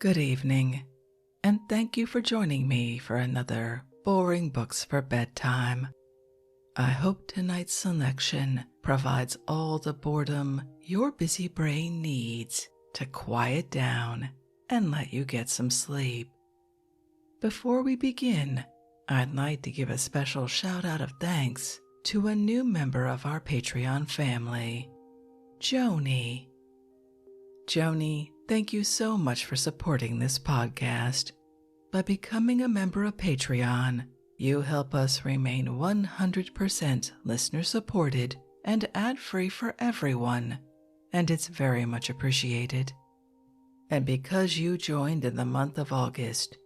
Good evening, and thank you for joining me for another Boring Books for Bedtime. I hope tonight's selection provides all the boredom your busy brain needs to quiet down and let you get some sleep. Before we begin, I'd like to give a special shout out of thanks to a new member of our Patreon family, Joni. Joni, thank you so much for supporting this podcast. By becoming a member of Patreon, you help us remain 100% listener supported and ad-free for everyone, and it's very much appreciated. And because you joined in the month of August,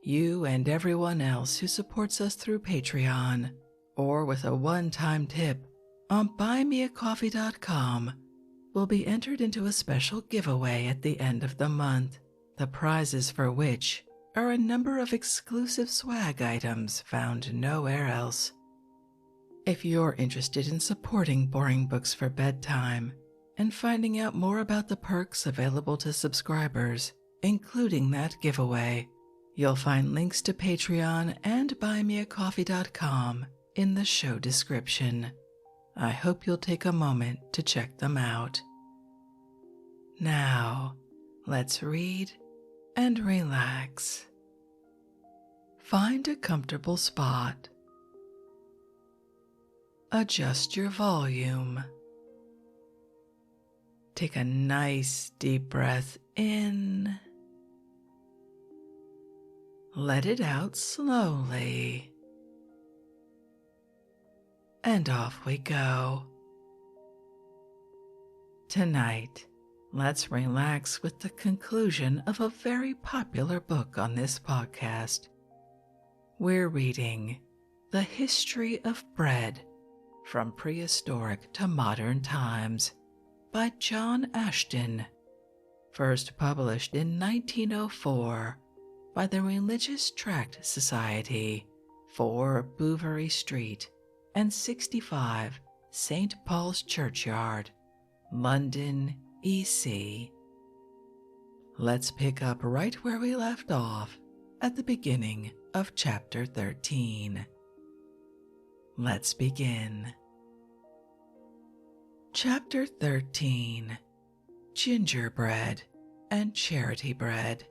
you and everyone else who supports us through Patreon or with a one-time tip on buymeacoffee.com will be entered into a special giveaway at the end of the month, the prizes for which are a number of exclusive swag items found nowhere else. If you're interested in supporting Boring Books for Bedtime and finding out more about the perks available to subscribers, including that giveaway, you'll find links to Patreon and buymeacoffee.com in the show description. I hope you'll take a moment to check them out. Now, let's read and relax. Find a comfortable spot. Adjust your volume. Take a nice deep breath in. Let it out slowly. And off we go. Tonight, let's relax with the conclusion of a very popular book on this podcast. We're reading The History of Bread from Prehistoric to Modern Times by John Ashton, first published in 1904 by the Religious Tract Society, 4 Bouverie Street and 65 St. Paul's Churchyard, London, EC. Let's pick up right where we left off at the beginning of chapter 13. Let's begin. Chapter 13: Gingerbread and Charity Bread.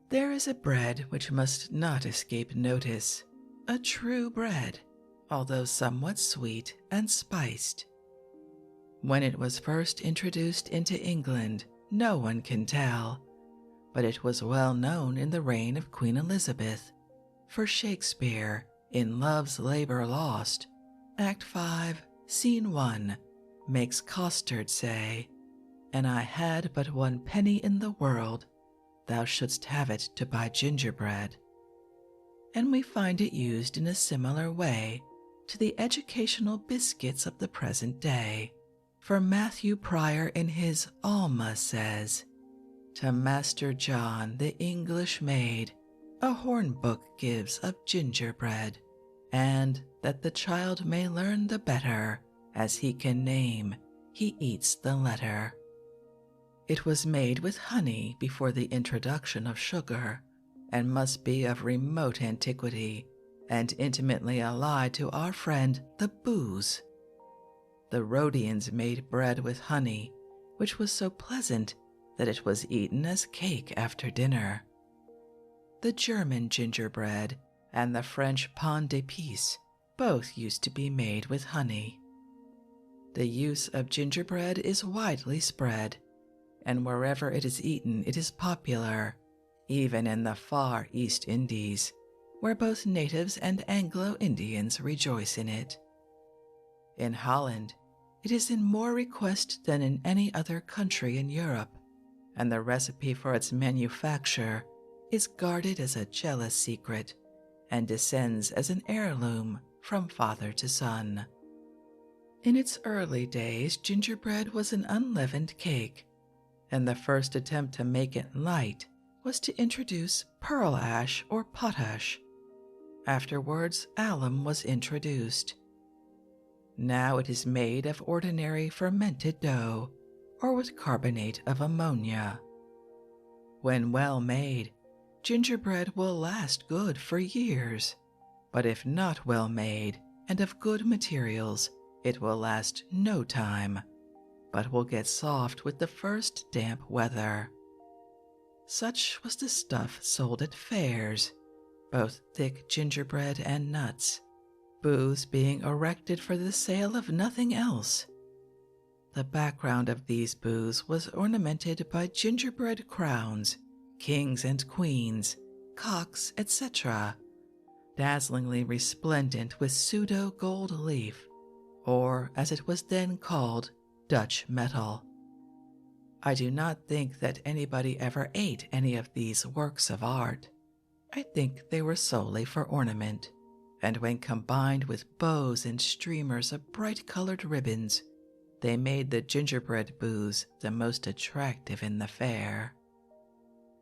There is a bread which must not escape notice, a true bread, although somewhat sweet and spiced. When it was first introduced into England, no one can tell, but it was well known in the reign of Queen Elizabeth, for Shakespeare, in Love's Labour Lost, Act 5, Scene 1, makes Costard say, "And I had but 1 penny in the world, thou shouldst have it to buy gingerbread." And we find it used in a similar way to the educational biscuits of the present day, for Matthew Prior in his Alma says, "To Master John the English maid a horn book gives of gingerbread, and that the child may learn the better, as he can name, he eats the letter." It was made with honey before the introduction of sugar, and must be of remote antiquity, and intimately allied to our friend the booze. The Rhodians made bread with honey, which was so pleasant that it was eaten as cake after dinner. The German gingerbread and the French pain d'épices both used to be made with honey. The use of gingerbread is widely spread, and wherever it is eaten it is popular, even in the far East Indies, where both natives and Anglo-Indians rejoice in it. In Holland, it is in more request than in any other country in Europe, and the recipe for its manufacture is guarded as a jealous secret and descends as an heirloom from father to son. In its early days, gingerbread was an unleavened cake, and the first attempt to make it light was to introduce pearl ash or potash. Afterwards, alum was introduced. Now it is made of ordinary fermented dough or with carbonate of ammonia. When well made, gingerbread will last good for years, but if not well made and of good materials, it will last no time, but will get soft with the first damp weather. Such was the stuff sold at fairs, both thick gingerbread and nuts, booths being erected for the sale of nothing else. The background of these booths was ornamented by gingerbread crowns, kings and queens, cocks, etc., dazzlingly resplendent with pseudo-gold leaf, or, as it was then called, Dutch metal. I do not think that anybody ever ate any of these works of art. I think they were solely for ornament, and when combined with bows and streamers of bright-colored ribbons, they made the gingerbread booths the most attractive in the fair.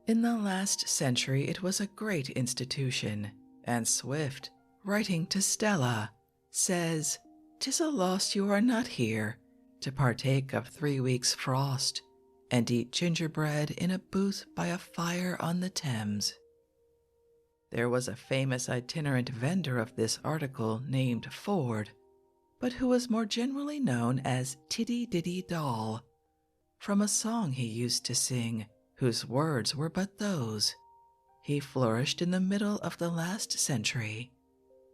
In the last century it was a great institution, and Swift, writing to Stella, says, "'Tis a loss you are not here, to partake of 3 weeks' frost, and eat gingerbread in a booth by a fire on the Thames." There was a famous itinerant vendor of this article named Ford, but who was more generally known as Tiddy Diddy Doll, from a song he used to sing, whose words were but those. He flourished in the middle of the last century,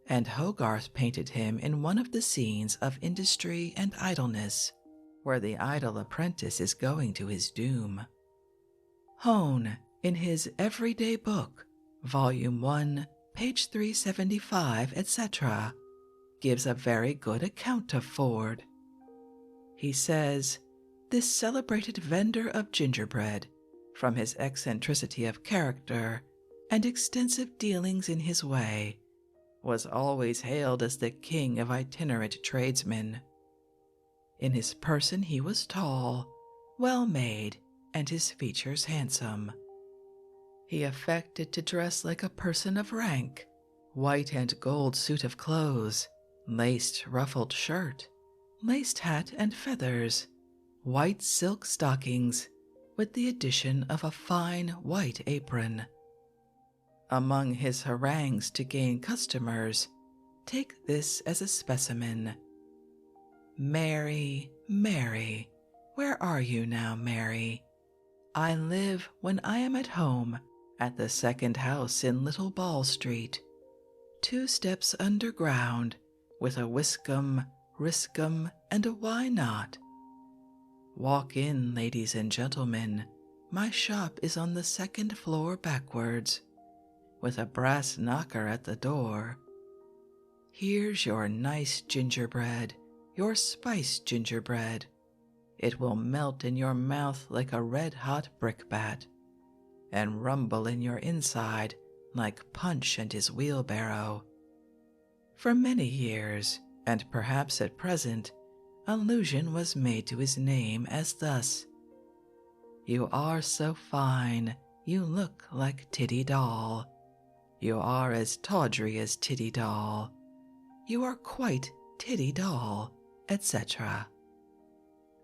and Hogarth painted him in one of the scenes of Industry and Idleness, where the idle apprentice is going to his doom. Hone, in his Everyday Book, Volume 1, page 375, etc., gives a very good account of Ford. He says, "This celebrated vendor of gingerbread, from his eccentricity of character and extensive dealings in his way, was always hailed as the king of itinerant tradesmen. In his person he was tall, well made, and his features handsome. He affected to dress like a person of rank, white and gold suit of clothes, laced ruffled shirt, laced hat and feathers, white silk stockings, with the addition of a fine white apron. Among his harangues to gain customers, take this as a specimen. Mary, Mary, where are you now, Mary? I live when I am at home at the second house in Little Ball Street, 2 steps underground, with a whiskum, riskum, and a why not. Walk in, ladies and gentlemen, my shop is on the 2nd floor backwards, with a brass knocker at the door. Here's your nice gingerbread, your spiced gingerbread. It will melt in your mouth like a red-hot brickbat, and rumble in your inside like Punch and his wheelbarrow." For many years, and perhaps at present, allusion was made to his name as thus: "You are so fine, you look like Tiddy Doll. You are as tawdry as Tiddy Doll. You are quite Tiddy Doll," etc.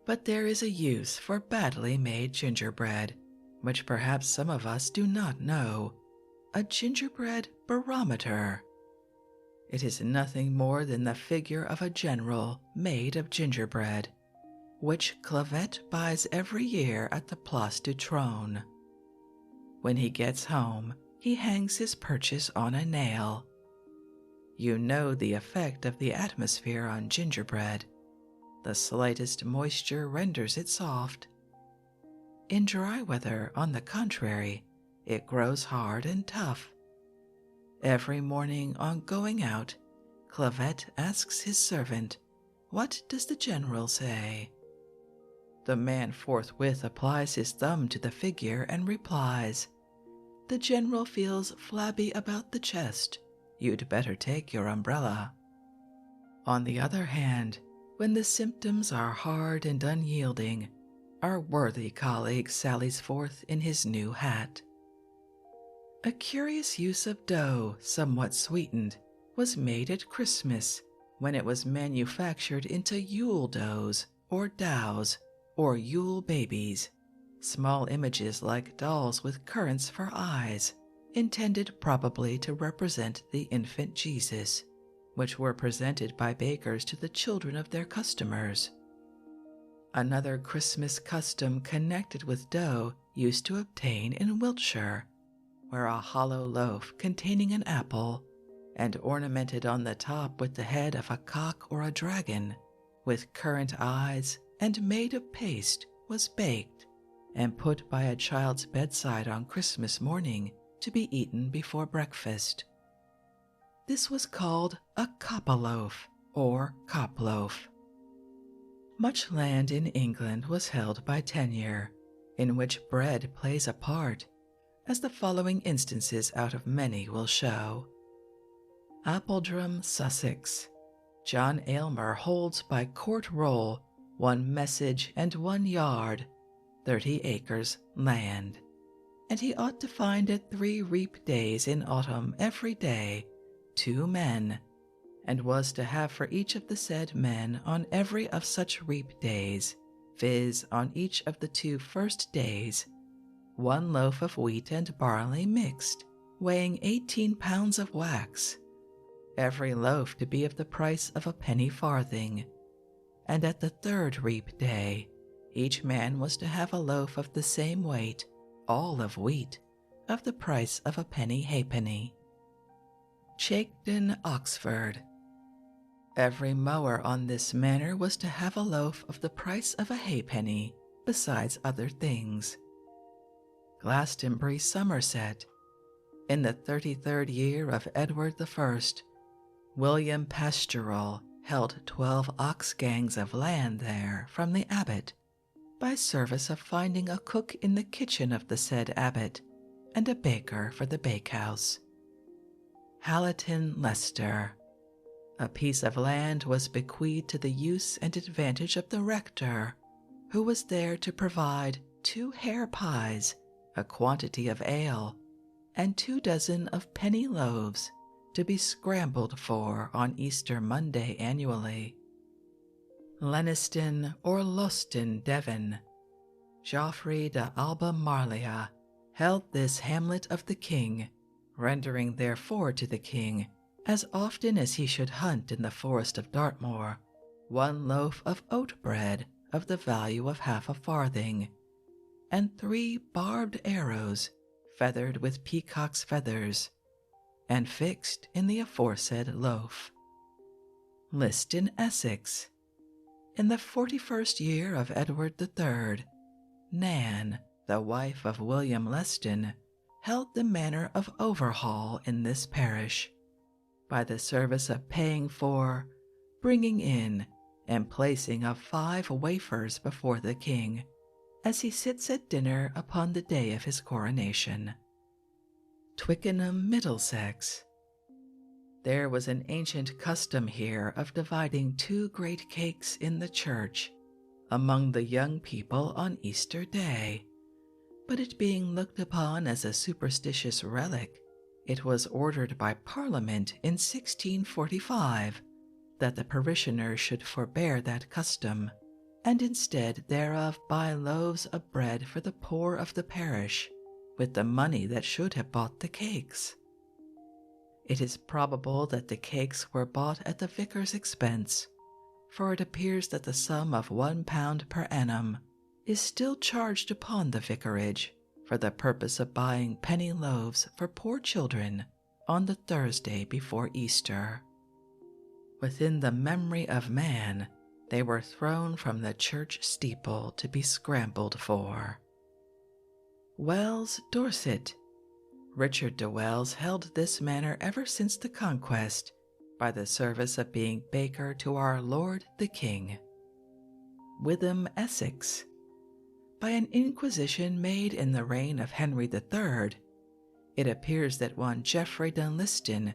But there is a use for badly made gingerbread, which perhaps some of us do not know: a gingerbread barometer. It is nothing more than the figure of a general made of gingerbread, which Clavette buys every year at the Place du Trône. When he gets home, he hangs his purchase on a nail. You know the effect of the atmosphere on gingerbread. The slightest moisture renders it soft. In dry weather, on the contrary, it grows hard and tough. Every morning on going out, Clavette asks his servant, "What does the general say?" The man forthwith applies his thumb to the figure and replies, "The general feels flabby about the chest. You'd better take your umbrella." On the other hand, when the symptoms are hard and unyielding, our worthy colleague sallies forth in his new hat. A curious use of dough, somewhat sweetened, was made at Christmas, when it was manufactured into Yule doughs, or dows, or Yule babies, small images like dolls with currants for eyes, intended probably to represent the infant Jesus, which were presented by bakers to the children of their customers. Another Christmas custom connected with dough used to obtain in Wiltshire, where a hollow loaf containing an apple and ornamented on the top with the head of a cock or a dragon, with currant eyes and made of paste, was baked and put by a child's bedside on Christmas morning to be eaten before breakfast. This was called a cop-a-loaf or cop-loaf. Much land in England was held by tenure, in which bread plays a part, as the following instances out of many will show. Appledrum, Sussex. John Aylmer holds by Court Roll 1 message and 1 yard, 30 acres, land, and he ought to find at 3 reap days in autumn every day 2 men, and was to have for each of the said men on every of such reap days, viz. On each of the 2 first days, 1 loaf of wheat and barley mixed, weighing 18 pounds of wax, every loaf to be of the price of a penny farthing, and at the 3rd reap day, each man was to have a loaf of the same weight, all of wheat, of the price of a penny halfpenny. Chakedon, Oxford. Every mower on this manor was to have a loaf of the price of a halfpenny, besides other things. Glastonbury, Somerset. In the 33rd year of Edward I, William Pastoral held 12 ox gangs of land there from the abbot, by service of finding a cook in the kitchen of the said abbot, and a baker for the bakehouse. Hallaton, Leicester. A piece of land was bequeathed to the use and advantage of the rector, who was there to provide 2 hare pies, a quantity of ale, and 2 dozen of penny loaves to be scrambled for on Easter Monday annually. Leniston or Loston, Devon. Geoffrey de Alba Marlia held this hamlet of the king, rendering therefore to the king, as often as he should hunt in the forest of Dartmoor, 1 loaf of oat bread of the value of half a farthing, and 3 barbed arrows feathered with peacock's feathers, and fixed in the aforesaid loaf. Liston, Essex. In the 41st year of Edward III, Nan, the wife of William Leston, held the manor of Overhaul in this parish, by the service of paying for, bringing in, and placing of 5 wafers before the king, as he sits at dinner upon the day of his coronation. Twickenham, Middlesex. There was an ancient custom here of dividing 2 great cakes in the church among the young people on Easter Day, but it being looked upon as a superstitious relic, it was ordered by Parliament in 1645 that the parishioners should forbear that custom, and instead thereof buy loaves of bread for the poor of the parish, with the money that should have bought the cakes. It is probable that the cakes were bought at the vicar's expense, for it appears that the sum of £1 per annum is still charged upon the vicarage for the purpose of buying penny loaves for poor children on the Thursday before Easter. Within the memory of man, they were thrown from the church steeple to be scrambled for. Wells, Dorset. Richard de Wells held this manor ever since the Conquest, by the service of being baker to our Lord the King. Witham, Essex. By an inquisition made in the reign of Henry III, it appears that one Geoffrey Dunliston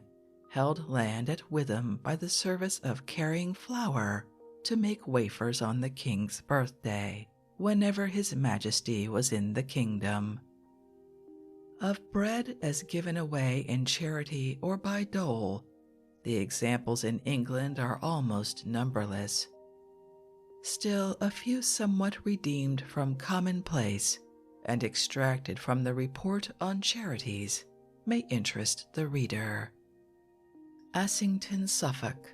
held land at Witham by the service of carrying flour to make wafers on the king's birthday, whenever his majesty was in the kingdom. Of bread as given away in charity or by dole, the examples in England are almost numberless. Still, a few somewhat redeemed from commonplace and extracted from the Report on Charities may interest the reader. Assington, Suffolk.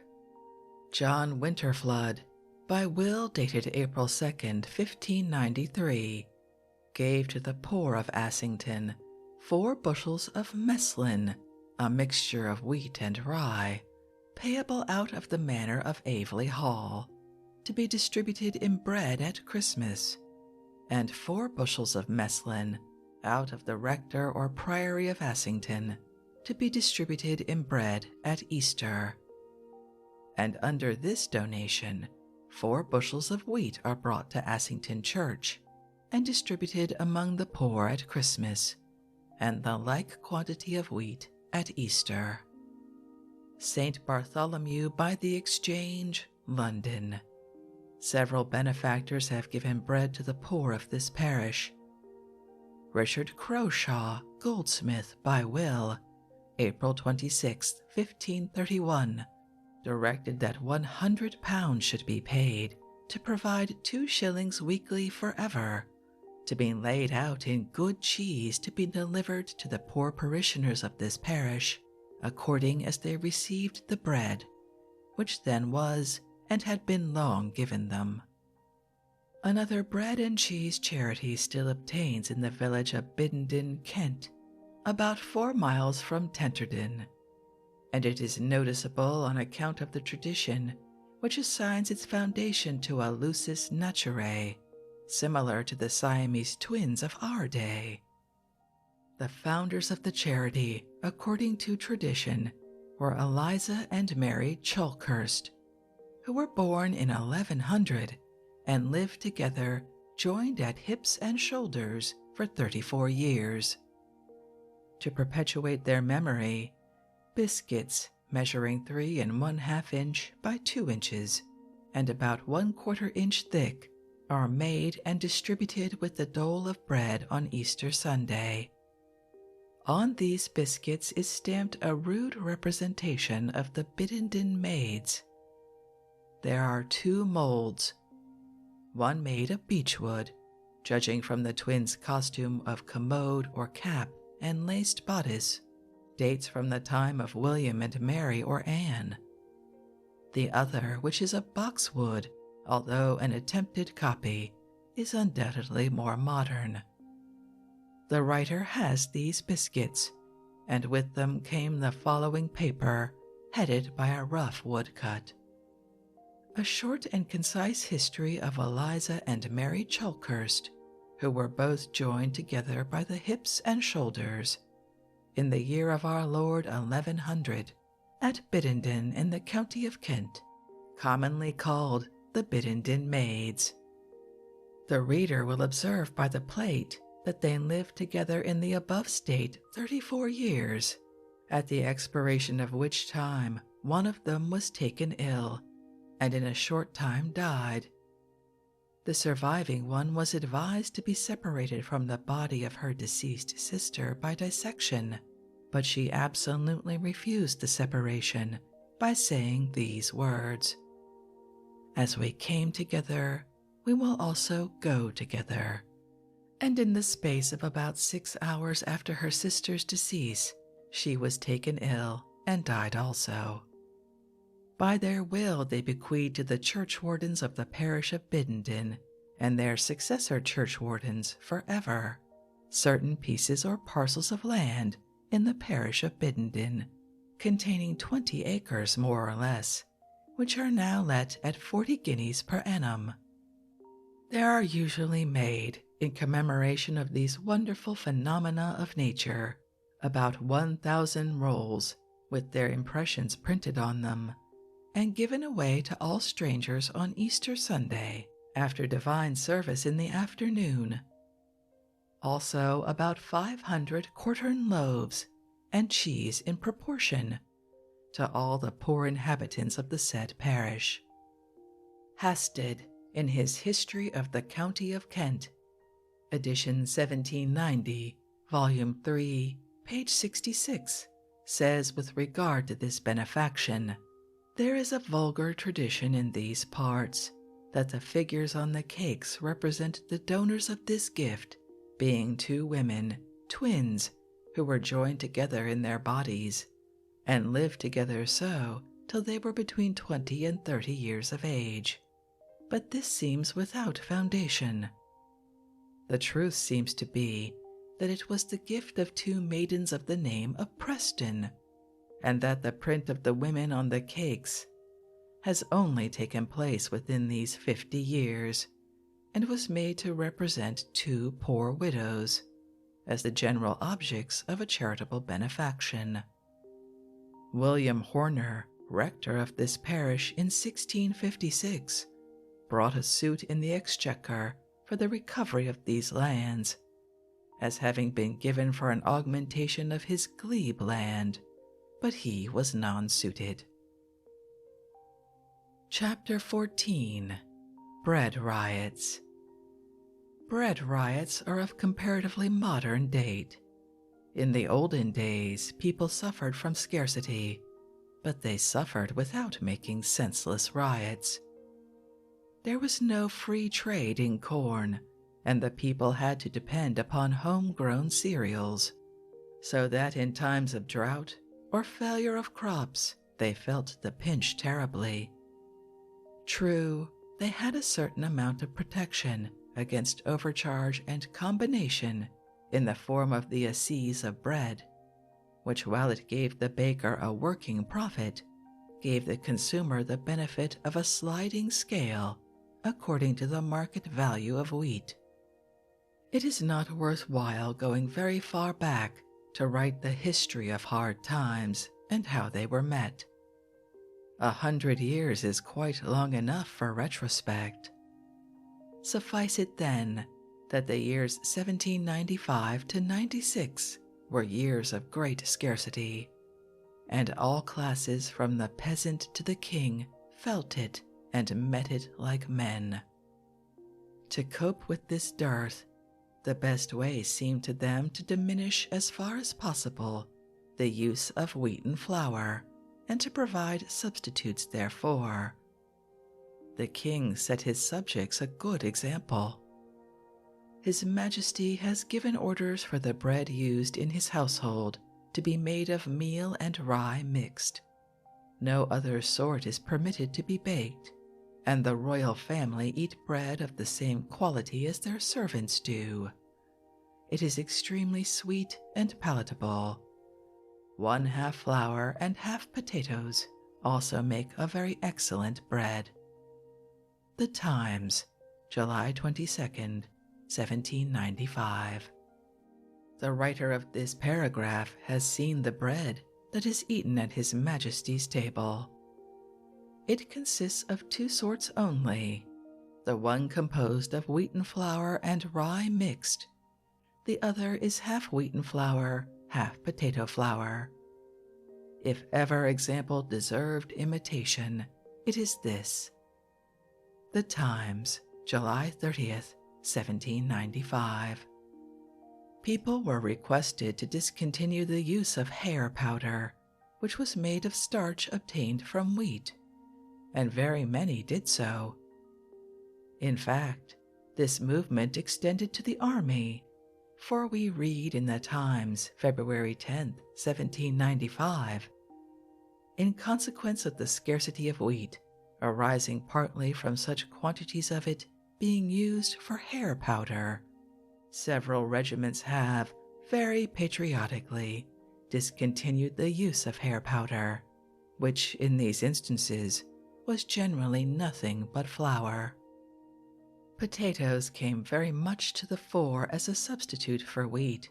John Winterflood, by will dated April 2nd, 1593, gave to the poor of Assington 4 bushels of meslin, a mixture of wheat and rye, payable out of the manor of Aveley Hall, to be distributed in bread at Christmas, and 4 bushels of meslin out of the rector or priory of Assington, to be distributed in bread at Easter. And under this donation, 4 bushels of wheat are brought to Assington Church and distributed among the poor at Christmas, and the like quantity of wheat at Easter. St. Bartholomew by the Exchange, London. Several benefactors have given bread to the poor of this parish. Richard Croshaw, goldsmith, by will, April 26, 1531, directed that £100 should be paid to provide 2 shillings weekly forever, to be laid out in good cheese to be delivered to the poor parishioners of this parish, according as they received the bread, which then was and had been long given them. Another bread and cheese charity still obtains in the village of Biddenden, Kent, about 4 miles from Tenterden, and it is noticeable on account of the tradition which assigns its foundation to a lusus naturae, similar to the Siamese twins of our day. The founders of the charity, according to tradition, were Eliza and Mary Chalkhurst, who were born in 1100 and lived together joined at hips and shoulders for 34 years. To perpetuate their memory, biscuits measuring 3 1/2 inch by 2 inches and about 1/4 inch thick are made and distributed with the dole of bread on Easter Sunday. On these biscuits is stamped a rude representation of the Biddenden maids. There are 2 molds, one made of beechwood, judging from the twins' costume of commode or cap and laced bodice, dates from the time of William and Mary or Anne. The other, which is of boxwood, although an attempted copy, is undoubtedly more modern. The writer has these biscuits, and with them came the following paper, headed by a rough woodcut. A short and concise history of Eliza and Mary Chalkhurst, who were both joined together by the hips and shoulders, in the year of our Lord 1100, at Biddenden in the county of Kent, commonly called the Biddenden Maids. The reader will observe by the plate that they lived together in the above state 34 years, at the expiration of which time one of them was taken ill, and in a short time died. The surviving one was advised to be separated from the body of her deceased sister by dissection, but she absolutely refused the separation by saying these words: "As we came together, we will also go together." And in the space of about 6 hours after her sister's decease, she was taken ill and died also. By their will they bequeathed to the churchwardens of the parish of Biddenden and their successor churchwardens forever certain pieces or parcels of land in the parish of Biddenden, containing 20 acres more or less, which are now let at 40 guineas per annum. There are usually made, in commemoration of these wonderful phenomena of nature, about 1,000 rolls, with their impressions printed on them, and given away to all strangers on Easter Sunday after divine service in the afternoon. Also about 500 quartern loaves and cheese in proportion to all the poor inhabitants of the said parish. Hasted, in his History of the County of Kent, edition 1790, volume 3, page 66, says with regard to this benefaction, "There is a vulgar tradition in these parts that the figures on the cakes represent the donors of this gift being two women, twins, who were joined together in their bodies, and lived together so till they were between 20 and 30 years of age. But this seems without foundation. The truth seems to be that it was the gift of two maidens of the name of Preston, and that the print of the women on the cakes has only taken place within these 50 years, and was made to represent two poor widows as the general objects of a charitable benefaction. William Horner, rector of this parish in 1656, brought a suit in the Exchequer for the recovery of these lands, as having been given for an augmentation of his glebe land, but he was non-suited. Chapter 14. Bread Riots. Bread riots are of comparatively modern date. In the olden days, people suffered from scarcity, but they suffered without making senseless riots. There was no free trade in corn, and the people had to depend upon homegrown cereals, so that in times of drought or failure of crops, they felt the pinch terribly. True, they had a certain amount of protection against overcharge and combination in the form of the asses of bread, which, while it gave the baker a working profit, gave the consumer the benefit of a sliding scale according to the market value of wheat. It is not worthwhile going very far back to write the history of hard times and how they were met. 100 years is quite long enough for retrospect. Suffice it then that the years 1795 to 96 were years of great scarcity, and all classes from the peasant to the king felt it and met it like men. To cope with this dearth, the best way seemed to them to diminish as far as possible the use of wheaten flour, and to provide substitutes therefor. The king set his subjects a good example. His Majesty has given orders for the bread used in his household to be made of meal and rye mixed. No other sort is permitted to be baked, and the royal family eat bread of the same quality as their servants do. It is extremely sweet and palatable. 1/2 flour and 1/2 potatoes also make a very excellent bread. The Times, July 22nd, 1795. The writer of this paragraph has seen the bread that is eaten at His Majesty's table. It consists of two sorts only, the one composed of wheaten flour and rye mixed. The other is 1/2 wheaten flour, 1/2 potato flour. If ever example deserved imitation, it is this. The Times, July 30th, 1795. People were requested to discontinue the use of hair powder, which was made of starch obtained from wheat, and very many did so. In fact, this movement extended to the army, for we read in the Times, February 10th, 1795, in consequence of the scarcity of wheat, arising partly from such quantities of it being used for hair powder, several regiments have, very patriotically, discontinued the use of hair powder, which in these instances was generally nothing but flour. Potatoes came very much to the fore as a substitute for wheat,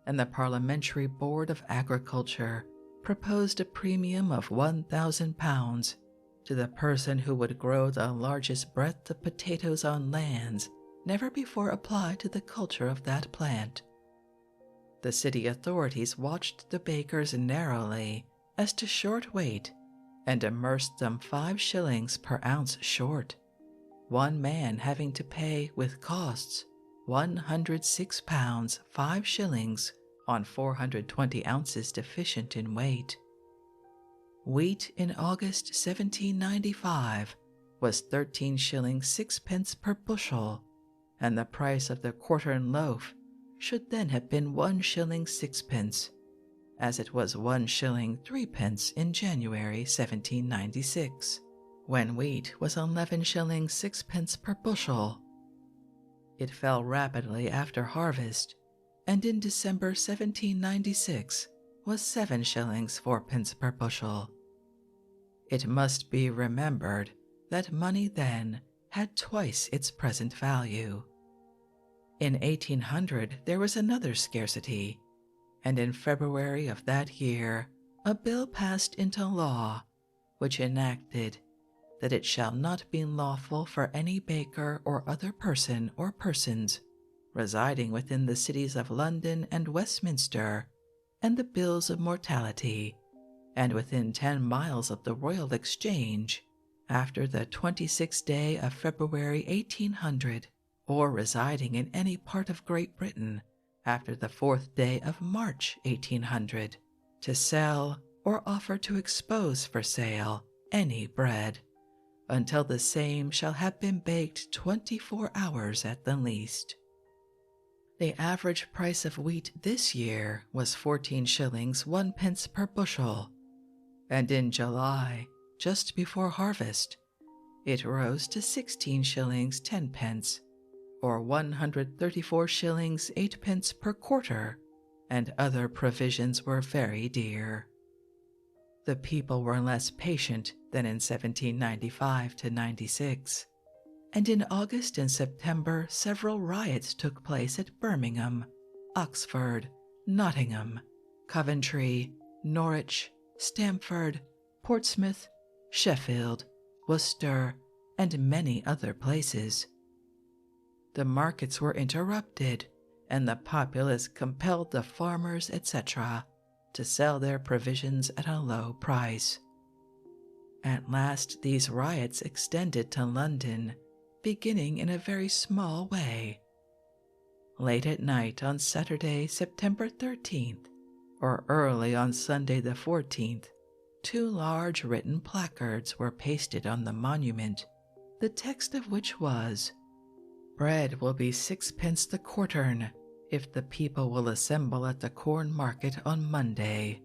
and the Parliamentary Board of Agriculture proposed a premium of £1,000 to the person who would grow the largest breadth of potatoes on lands never before applied to the culture of that plant. The city authorities watched the bakers narrowly as to short weight and immersed them 5 shillings per ounce short, one man having to pay with costs £106 5 shillings on 420 ounces deficient in weight. Wheat in August 1795 was 13 shillings 6 pence per bushel, and the price of the quartern loaf should then have been 1 shilling 6 pence, as it was 1 shilling 3 pence in January 1796, when wheat was 11 shillings 6 pence per bushel. It fell rapidly after harvest, and in December 1796 was 7 shillings 4 pence per bushel. It must be remembered that money then had twice its present value. In 1800 there was another scarcity, and in February of that year a bill passed into law which enacted that it shall not be lawful for any baker or other person or persons residing within the cities of London and Westminster and the bills of mortality, and within 10 miles of the Royal Exchange, after the 26th day of February 1800, or residing in any part of Great Britain after the 4th day of March 1800, to sell or offer to expose for sale any bread, until the same shall have been baked 24 hours at the least. The average price of wheat this year was 14 shillings 1 pence per bushel, and in July, just before harvest, it rose to 16 shillings 10 pence, or 134 shillings 8 pence per quarter, and other provisions were very dear. The people were less patient than in 1795 to 96, and in August and September several riots took place at Birmingham, Oxford, Nottingham, Coventry, Norwich, Stamford, Portsmouth, Sheffield, Worcester, and many other places. The markets were interrupted, and the populace compelled the farmers, etc., to sell their provisions at a low price. At last these riots extended to London, beginning in a very small way. Late at night on Saturday, September 13th, or early on Sunday the 14th, 2 large written placards were pasted on the monument, the text of which was, "Bread will be 6 pence the quartern, if the people will assemble at the corn market on Monday.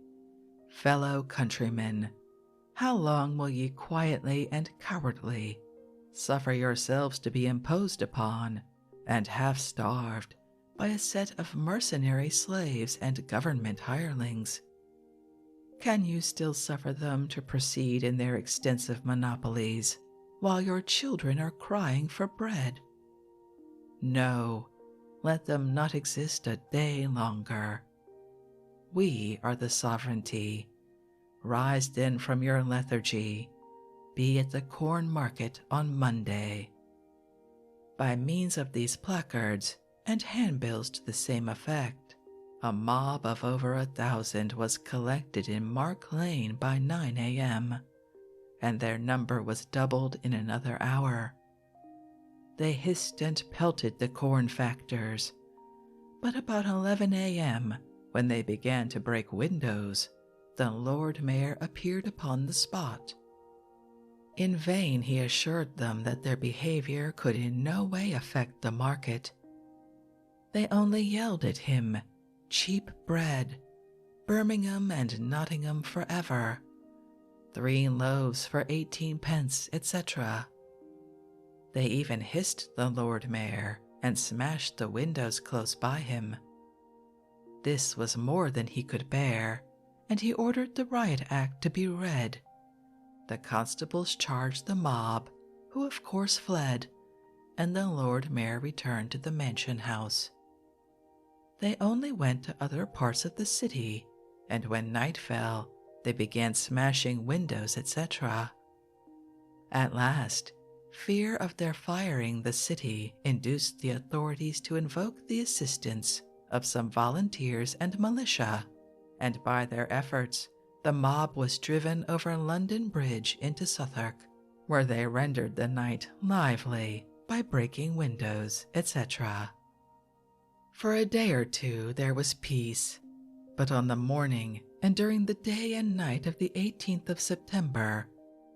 Fellow countrymen, how long will ye quietly and cowardly suffer yourselves to be imposed upon, and half starved, by a set of mercenary slaves and government hirelings? Can you still suffer them to proceed in their extensive monopolies, while your children are crying for bread? No, let them not exist a day longer. We are the sovereignty. Rise then from your lethargy. Be at the corn market on Monday." By means of these placards and handbills to the same effect, a mob of over 1,000 was collected in Mark Lane by 9 a.m., and their number was doubled in another hour. They hissed and pelted the corn factors, but about 11 a.m., when they began to break windows, the Lord Mayor appeared upon the spot. In vain he assured them that their behavior could in no way affect the market. They only yelled at him, "Cheap bread, Birmingham and Nottingham forever, 3 loaves for 18 pence, etc." They even hissed the Lord Mayor and smashed the windows close by him. This was more than he could bear, and he ordered the riot act to be read. The constables charged the mob, who of course fled, and the Lord Mayor returned to the mansion house. They only went to other parts of the city, and when night fell, they began smashing windows, etc. At last, fear of their firing the city induced the authorities to invoke the assistance of some volunteers and militia, and by their efforts, the mob was driven over London Bridge into Southwark, where they rendered the night lively by breaking windows, etc. For a day or two there was peace, but on the morning and during the day and night of the 18th of September,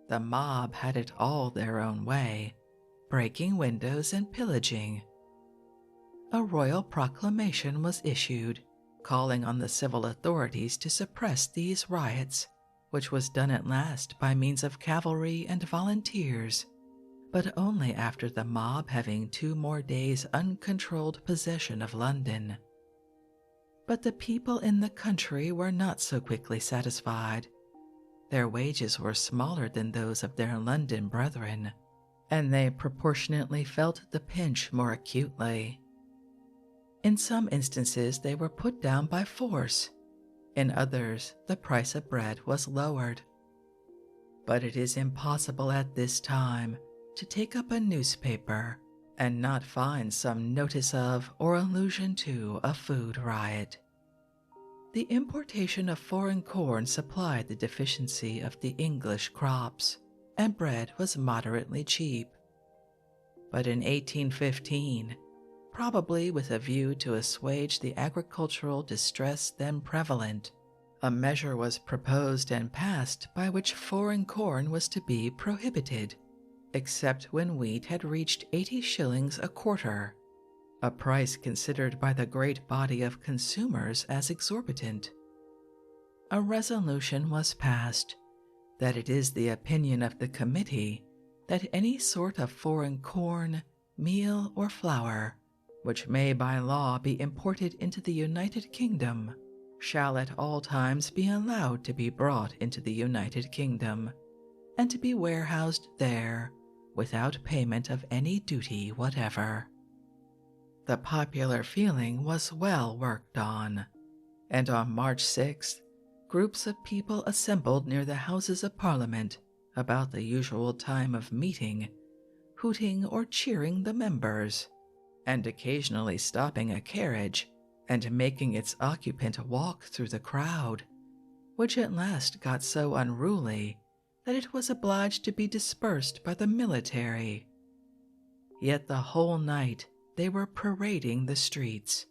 the mob had it all their own way, breaking windows and pillaging. a royal proclamation was issued calling on the civil authorities to suppress these riots, which was done at last by means of cavalry and volunteers, but only after the mob having 2 more days' uncontrolled possession of London. But the people in the country were not so quickly satisfied. Their wages were smaller than those of their London brethren, and they proportionately felt the pinch more acutely. In some instances they were put down by force, in others the price of bread was lowered. But it is impossible at this time to take up a newspaper and not find some notice of or allusion to a food riot. The importation of foreign corn supplied the deficiency of the English crops, and bread was moderately cheap. But in 1815, probably with a view to assuage the agricultural distress then prevalent, a measure was proposed and passed by which foreign corn was to be prohibited, except when wheat had reached 80 shillings a quarter, a price considered by the great body of consumers as exorbitant. A resolution was passed that it is the opinion of the committee that any sort of foreign corn, meal, or flour, which may by law be imported into the United Kingdom, shall at all times be allowed to be brought into the United Kingdom, and to be warehoused there without payment of any duty whatever. The popular feeling was well worked on, and on March 6th, groups of people assembled near the Houses of Parliament about the usual time of meeting, hooting or cheering the members, and occasionally stopping a carriage and making its occupant walk through the crowd, which at last got so unruly that it was obliged to be dispersed by the military. Yet the whole night they were parading the streets,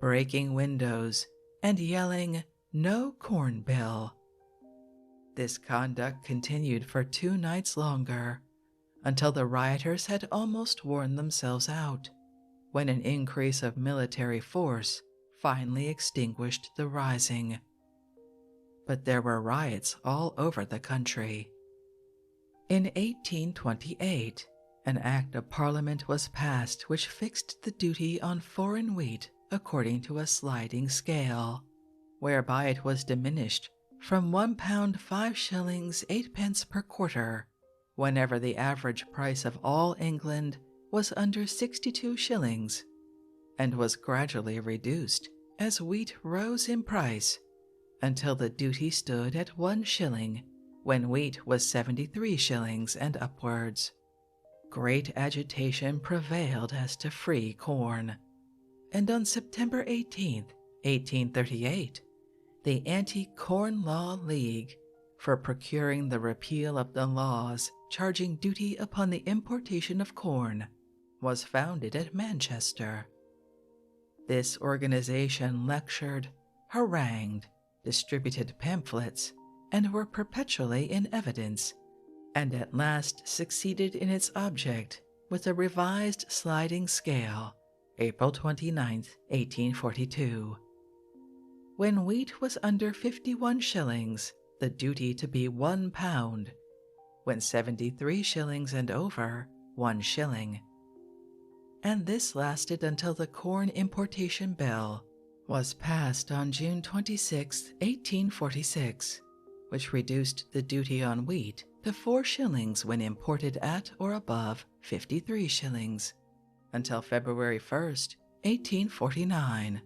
breaking windows, and yelling, "No corn bill." This conduct continued for 2 nights longer, until the rioters had almost worn themselves out, when an increase of military force finally extinguished the rising. But there were riots all over the country. In 1828, an Act of Parliament was passed which fixed the duty on foreign wheat according to a sliding scale, whereby it was diminished from £1 5 shillings 8 pence per quarter, whenever the average price of all England was under 62 shillings, and was gradually reduced as wheat rose in price until the duty stood at 1 shilling when wheat was 73 shillings and upwards. Great agitation prevailed as to free corn, and on September 18th, 1838, the Anti-Corn Law League, for procuring the repeal of the laws charging duty upon the importation of corn, was founded at Manchester. This organization lectured, harangued, distributed pamphlets, and were perpetually in evidence, and at last succeeded in its object with a revised sliding scale, April 29, 1842. When wheat was under 51 shillings, the duty to be £1, when 73 shillings and over, 1 shilling. And this lasted until the Corn Importation Bill was passed on June 26, 1846, which reduced the duty on wheat to 4 shillings when imported at or above 53 shillings, until February 1st, 1849,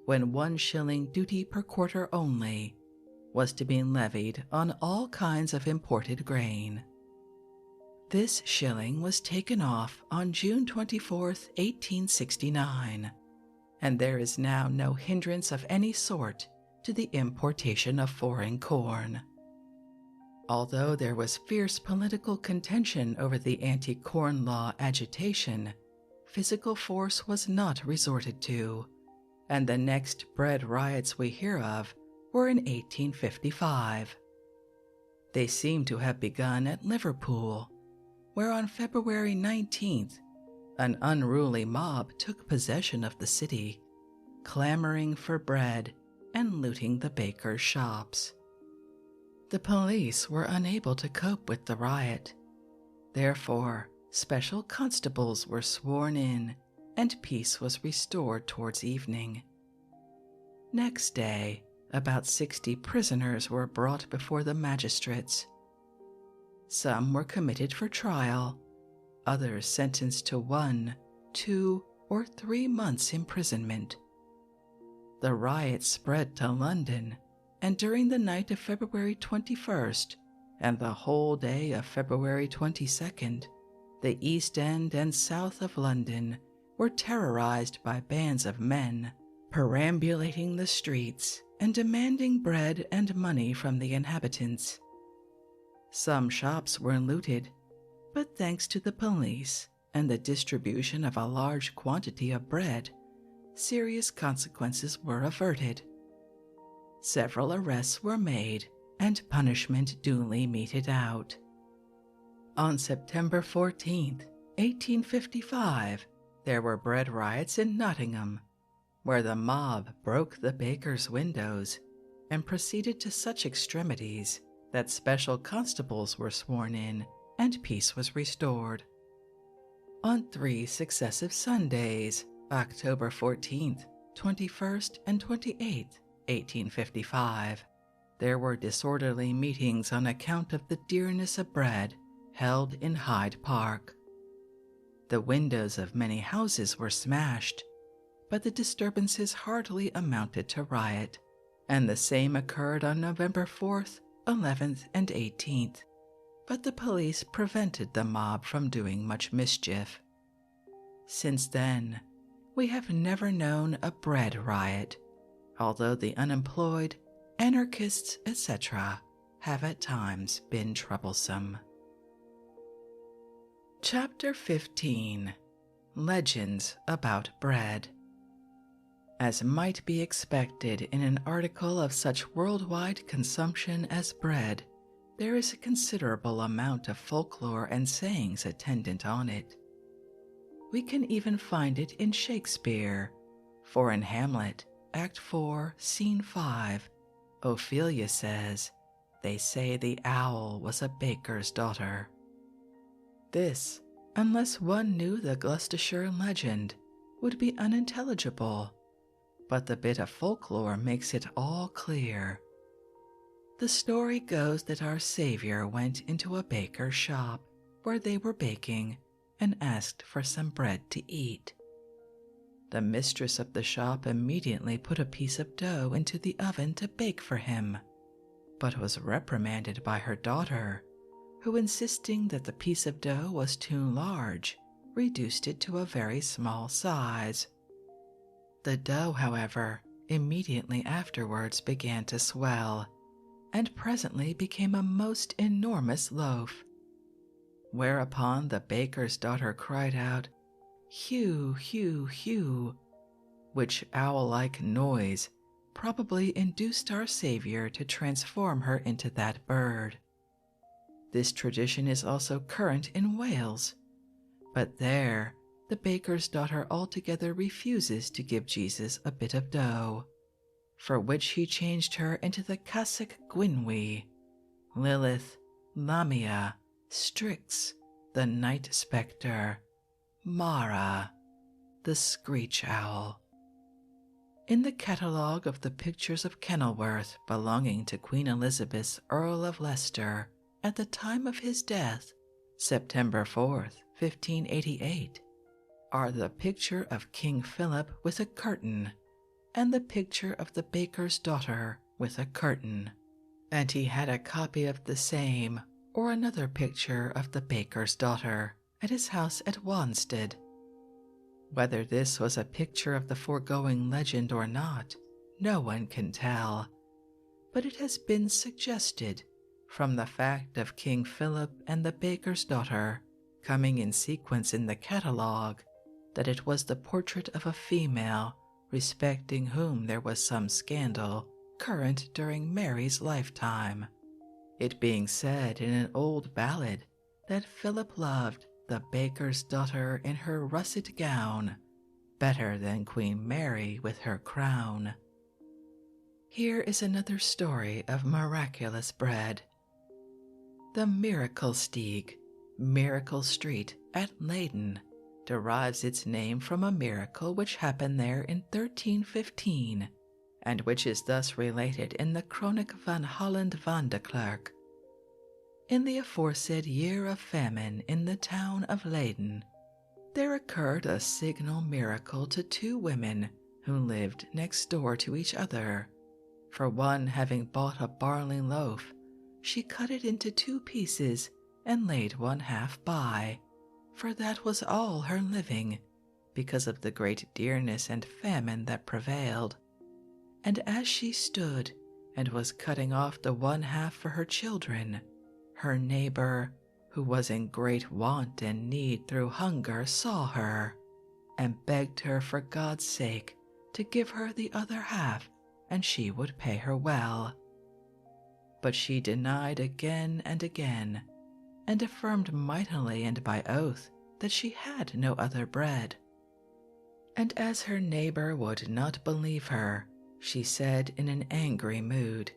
when 1 shilling duty per quarter only was to be levied on all kinds of imported grain. This shilling was taken off on June 24, 1869, and there is now no hindrance of any sort to the importation of foreign corn. Although there was fierce political contention over the anti-corn law agitation, physical force was not resorted to, and the next bread riots we hear of were in 1855. They seem to have begun at Liverpool, where on February 19th, An unruly mob took possession of the city, clamoring for bread and looting the bakers' shops. The police were unable to cope with the riot. Therefore, special constables were sworn in and peace was restored towards evening. Next day, about 60 prisoners were brought before the magistrates. Some were committed for trial, others sentenced to 1, 2, or 3 months' imprisonment. The riot spread to London, and during the night of February 21st and the whole day of February 22nd, the East End and South of London were terrorized by bands of men perambulating the streets and demanding bread and money from the inhabitants. Some shops were looted, but thanks to the police and the distribution of a large quantity of bread, serious consequences were averted. Several arrests were made and punishment duly meted out. On September 14th, 1855, there were bread riots in Nottingham, where the mob broke the bakers' windows and proceeded to such extremities that special constables were sworn in and peace was restored. On 3 successive Sundays, October 14th, 21st, and 28th, 1855, there were disorderly meetings on account of the dearness of bread held in Hyde Park. The windows of many houses were smashed, but the disturbances hardly amounted to riot, and the same occurred on November 4th, 11th, and 18th, but the police prevented the mob from doing much mischief. Since then, we have never known a bread riot, although the unemployed, anarchists, etc., have at times been troublesome. Chapter 15. Legends about Bread. As might be expected in an article of such worldwide consumption as bread, there is a considerable amount of folklore and sayings attendant on it. We can even find it in Shakespeare, for in Hamlet, Act 4, Scene 5, Ophelia says, "They say the owl was a baker's daughter." This, unless one knew the Gloucestershire legend, would be unintelligible, but the bit of folklore makes it all clear. The story goes that our Savior went into a baker's shop where they were baking and asked for some bread to eat. The mistress of the shop immediately put a piece of dough into the oven to bake for him, but was reprimanded by her daughter, who, insisting that the piece of dough was too large, reduced it to a very small size. The dough, however, immediately afterwards began to swell, and presently became a most enormous loaf. Whereupon the baker's daughter cried out, "Hugh, Hugh, Hugh," which owl-like noise probably induced our Savior to transform her into that bird. This tradition is also current in Wales, but there the baker's daughter altogether refuses to give Jesus a bit of dough, for which he changed her into the Cassock Gwynwy, Lilith, Lamia, Strix, the night spectre, Mara, the screech owl. In the catalogue of the pictures of Kenilworth belonging to Queen Elizabeth, Earl of Leicester, at the time of his death, September 4th, 1588, are the picture of King Philip with a curtain and the picture of the baker's daughter with a curtain, and he had a copy of the same or another picture of the baker's daughter at his house at Wanstead. Whether this was a picture of the foregoing legend or not, no one can tell, but it has been suggested from the fact of King Philip and the baker's daughter coming in sequence in the catalogue that it was the portrait of a female respecting whom there was some scandal current during Mary's lifetime, it being said in an old ballad that Philip loved the baker's daughter in her russet gown, better than Queen Mary with her crown. Here is another story of miraculous bread. The Miracle Steeg, Miracle Street at Leyden, derives its name from a miracle which happened there in 1315, and which is thus related in the Chronic van Holland van de Klerk. In the aforesaid year of famine in the town of Leyden, there occurred a signal miracle to two women who lived next door to each other. For one having bought a barley loaf, she cut it into 2 pieces and laid one half by, for that was all her living, because of the great dearness and famine that prevailed. And as she stood and was cutting off the one half for her children, her neighbor, who was in great want and need through hunger, saw her, and begged her for God's sake to give her the other half, and she would pay her well. But she denied again and again, and affirmed mightily and by oath that she had no other bread. And as her neighbor would not believe her, she said in an angry mood,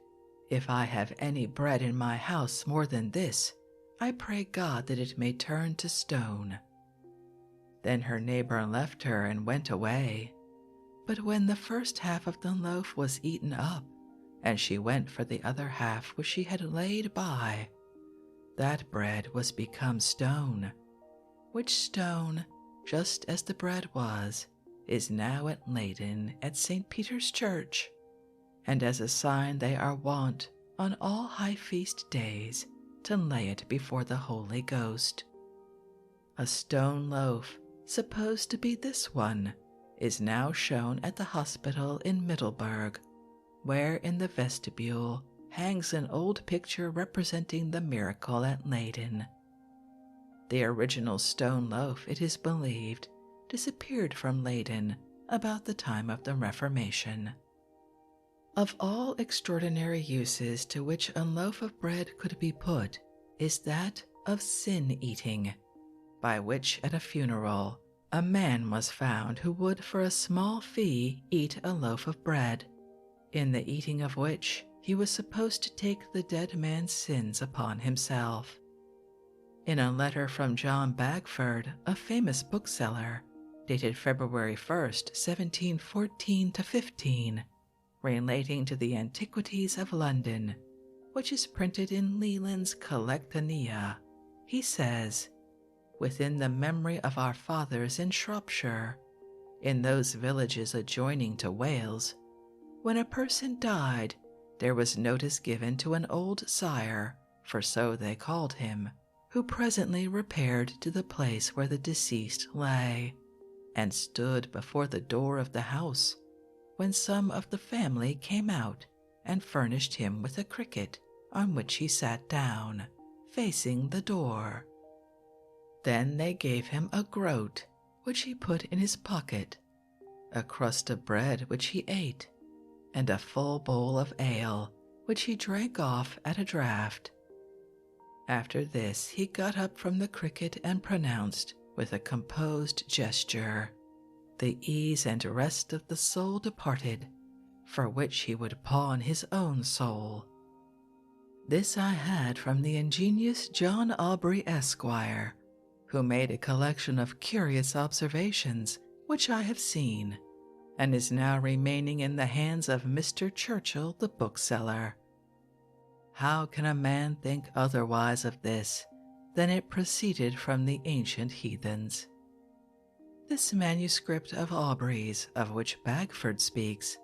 "If I have any bread in my house more than this, I pray God that it may turn to stone." Then her neighbor left her and went away. But when the first half of the loaf was eaten up, and she went for the other half which she had laid by, that bread was become stone, which stone, just as the bread was, is now at Leyden at St. Peter's Church, and as a sign they are wont, on all high feast days, to lay it before the Holy Ghost. A stone loaf, supposed to be this one, is now shown at the hospital in Middelburg, where in the vestibule hangs an old picture representing the miracle at Leyden. The original stone loaf, it is believed, disappeared from Leyden about the time of the Reformation. Of all extraordinary uses to which a loaf of bread could be put is that of sin-eating, by which at a funeral a man was found who would for a small fee eat a loaf of bread, in the eating of which he was supposed to take the dead man's sins upon himself. In a letter from John Bagford, a famous bookseller, dated February 1st, 1714-15, relating to the antiquities of London, which is printed in Leland's Collectanea, he says, "Within the memory of our fathers in Shropshire, in those villages adjoining to Wales, when a person died, there was notice given to an old sire, for so they called him, who presently repaired to the place where the deceased lay, and stood before the door of the house, when some of the family came out and furnished him with a cricket, on which he sat down, facing the door. Then they gave him a groat, which he put in his pocket, a crust of bread which he ate, and a full bowl of ale, which he drank off at a draught. After this he got up from the cricket and pronounced, with a composed gesture, the ease and rest of the soul departed, for which he would pawn his own soul. This I had from the ingenious John Aubrey, Esquire, who made a collection of curious observations which I have seen, and is now remaining in the hands of Mr. Churchill, the bookseller. How can a man think otherwise of this than it proceeded from the ancient heathens? This manuscript of Aubrey's, of which Bagford speaks,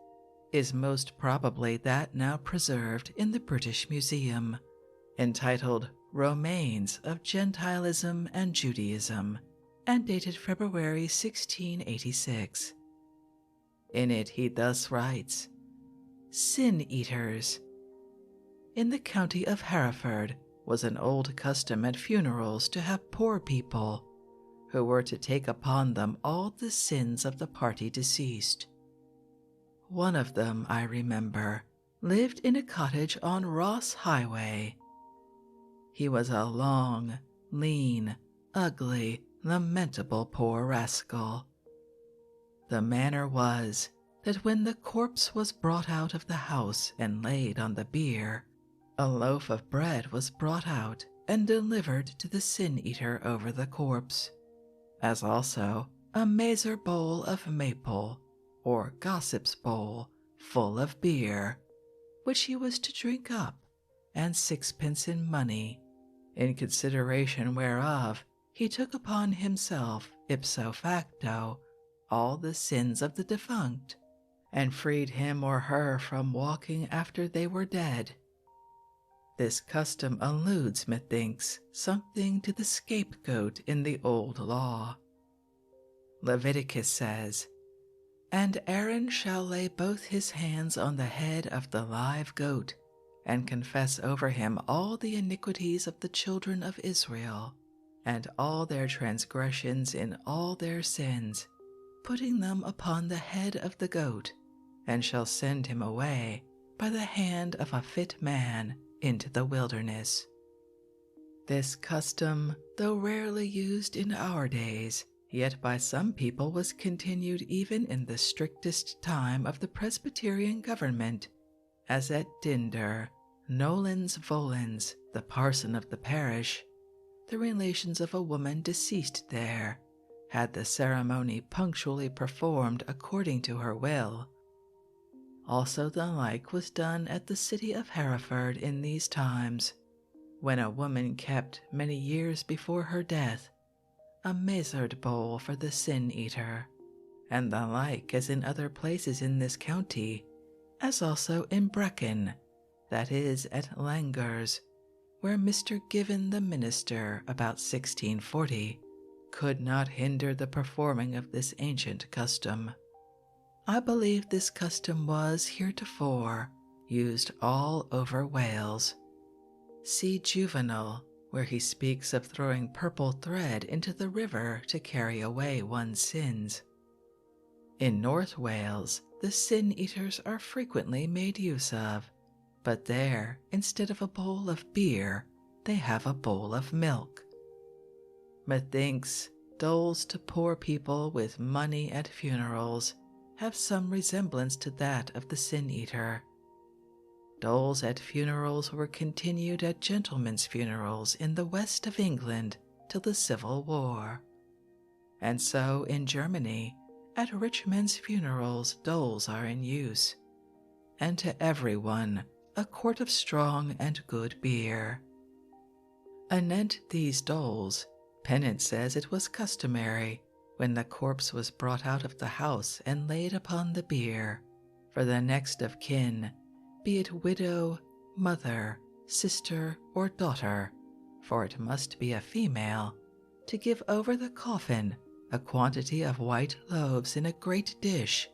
is most probably that now preserved in the British Museum, entitled Remains of Gentilism and Judaism, and dated February 1686. In it he thus writes, "Sin-eaters. In the county of Hereford was an old custom at funerals to have poor people, who were to take upon them all the sins of the party deceased. One of them, I remember, lived in a cottage on Ross Highway. He was a long, lean, ugly, lamentable poor rascal. The manner was that when the corpse was brought out of the house and laid on the bier, a loaf of bread was brought out and delivered to the sin-eater over the corpse, as also a mazer bowl of maple, or gossip's bowl, full of beer, which he was to drink up, and 6 pence in money, in consideration whereof he took upon himself ipso facto all the sins of the defunct, and freed him or her from walking after they were dead. This custom alludes, methinks, something to the scapegoat in the old law. Leviticus says, "And Aaron shall lay both his hands on the head of the live goat, and confess over him all the iniquities of the children of Israel, and all their transgressions in all their sins, putting them upon the head of the goat, and shall send him away by the hand of a fit man into the wilderness." This custom, though rarely used in our days, yet by some people was continued even in the strictest time of the Presbyterian government, as at Dinder, Nolens Volens, the parson of the parish, the relations of a woman deceased there, had the ceremony punctually performed according to her will. Also the like was done at the city of Hereford in these times, when a woman kept many years before her death a mazered bowl for the sin-eater, and the like as in other places in this county, as also in Brecon, that is at Langers, where Mr. Given the minister, about 1640, could not hinder the performing of this ancient custom. I believe this custom was heretofore used all over Wales. See Juvenal, where he speaks of throwing purple thread into the river to carry away one's sins. In North Wales, the sin-eaters are frequently made use of, but there, instead of a bowl of beer, they have a bowl of milk. Methinks doles to poor people with money at funerals have some resemblance to that of the sin-eater. Doles at funerals were continued at gentlemen's funerals in the west of England till the Civil War. And so in Germany, at rich men's funerals doles are in use, and to everyone a quart of strong and good beer. Anent these doles, Pennant says it was customary, when the corpse was brought out of the house and laid upon the bier, for the next of kin, be it widow, mother, sister, or daughter, for it must be a female, to give over the coffin a quantity of white loaves in a great dish,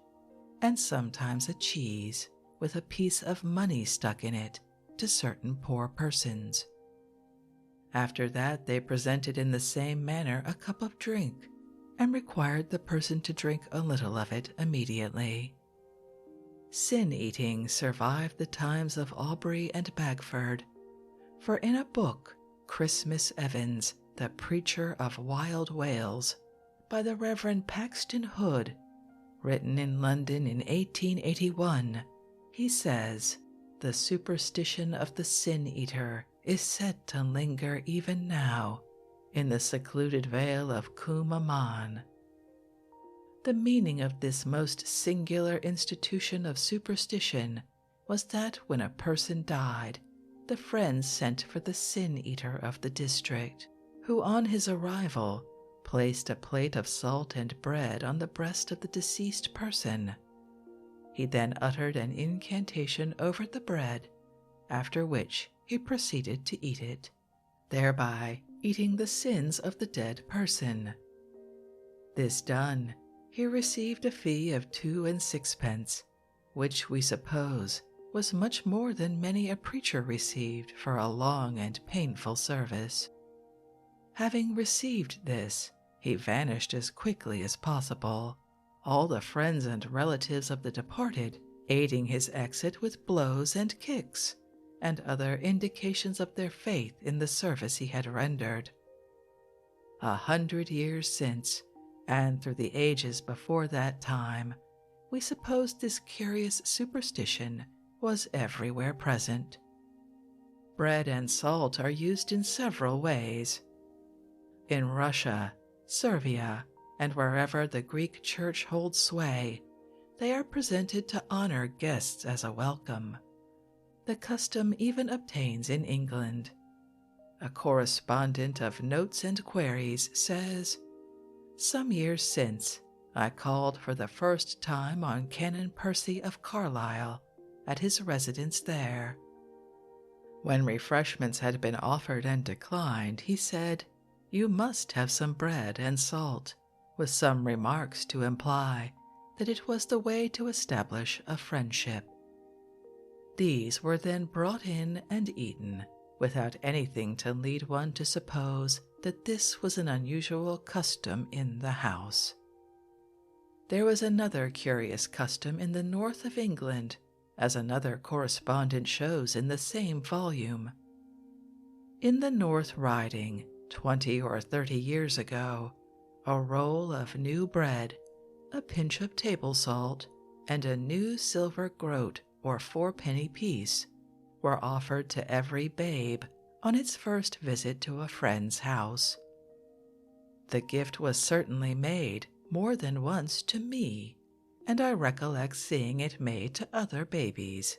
and sometimes a cheese, with a piece of money stuck in it, to certain poor persons. After that they presented in the same manner a cup of drink, and required the person to drink a little of it immediately. Sin-eating survived the times of Aubrey and Bagford, for in a book, Christmas Evans, the Preacher of Wild Wales, by the Reverend Paxton Hood, written in London in 1881, he says, "The superstition of the sin-eater is said to linger even now in the secluded vale of Coombe Aman." The meaning of this most singular institution of superstition was that when a person died, the friends sent for the sin-eater of the district, who on his arrival placed a plate of salt and bread on the breast of the deceased person. He then uttered an incantation over the bread, after which he proceeded to eat it, thereby eating the sins of the dead person. This done, he received a fee of 2 and 6 pence, which we suppose was much more than many a preacher received for a long and painful service. Having received this, he vanished as quickly as possible, all the friends and relatives of the departed aiding his exit with blows and kicks, and other indications of their faith in the service he had rendered. 100 years since, and through the ages before that time, we suppose this curious superstition was everywhere present. Bread and salt are used in several ways. In Russia, Servia, and wherever the Greek Church holds sway, they are presented to honor guests as a welcome. The custom even obtains in England. A correspondent of Notes and Queries says, "Some years since, I called for the first time on Canon Percy of Carlisle at his residence there. When refreshments had been offered and declined, he said, 'You must have some bread and salt,' with some remarks to imply that it was the way to establish a friendship. These were then brought in and eaten, without anything to lead one to suppose that this was an unusual custom in the house." There was another curious custom in the north of England, as another correspondent shows in the same volume. In the North Riding, 20 or 30 years ago, a roll of new bread, a pinch of table salt, and a new silver groat or fourpenny piece were offered to every babe on its first visit to a friend's house. The gift was certainly made more than once to me, and I recollect seeing it made to other babies.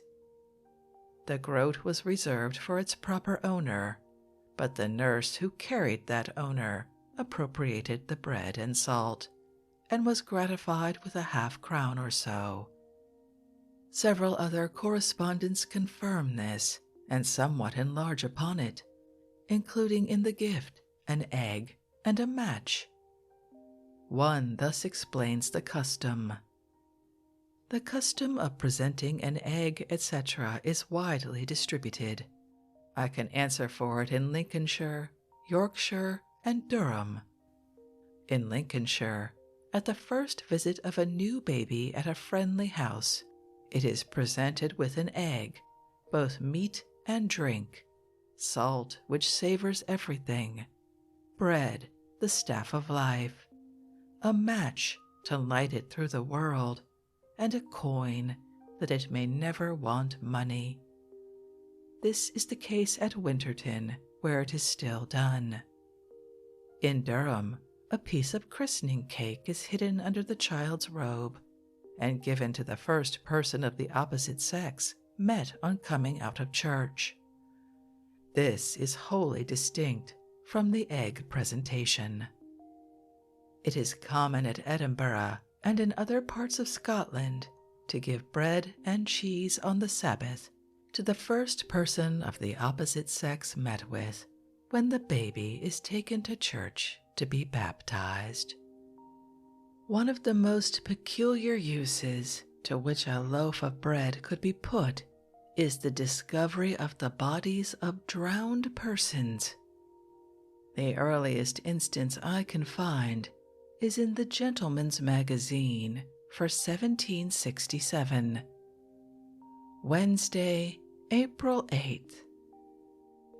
The groat was reserved for its proper owner, but the nurse who carried that owner appropriated the bread and salt, and was gratified with a half-crown or so. Several other correspondents confirm this, and somewhat enlarge upon it, including in the gift an egg and a match. One thus explains the custom. The custom of presenting an egg, etc., is widely distributed. I can answer for it in Lincolnshire, Yorkshire, and Durham. In Lincolnshire, at the first visit of a new baby at a friendly house, it is presented with an egg, both meat and drink, salt, which savors everything, bread, the staff of life, a match to light it through the world, and a coin that it may never want money. This is the case at Winterton, where it is still done. In Durham, a piece of christening cake is hidden under the child's robe and given to the first person of the opposite sex met on coming out of church. This is wholly distinct from the egg presentation. It is common at Edinburgh and in other parts of Scotland to give bread and cheese on the Sabbath to the first person of the opposite sex met with when the baby is taken to church to be baptized. One of the most peculiar uses to which a loaf of bread could be put is the discovery of the bodies of drowned persons. The earliest instance I can find is in the Gentleman's Magazine for 1767. Wednesday, April 8th.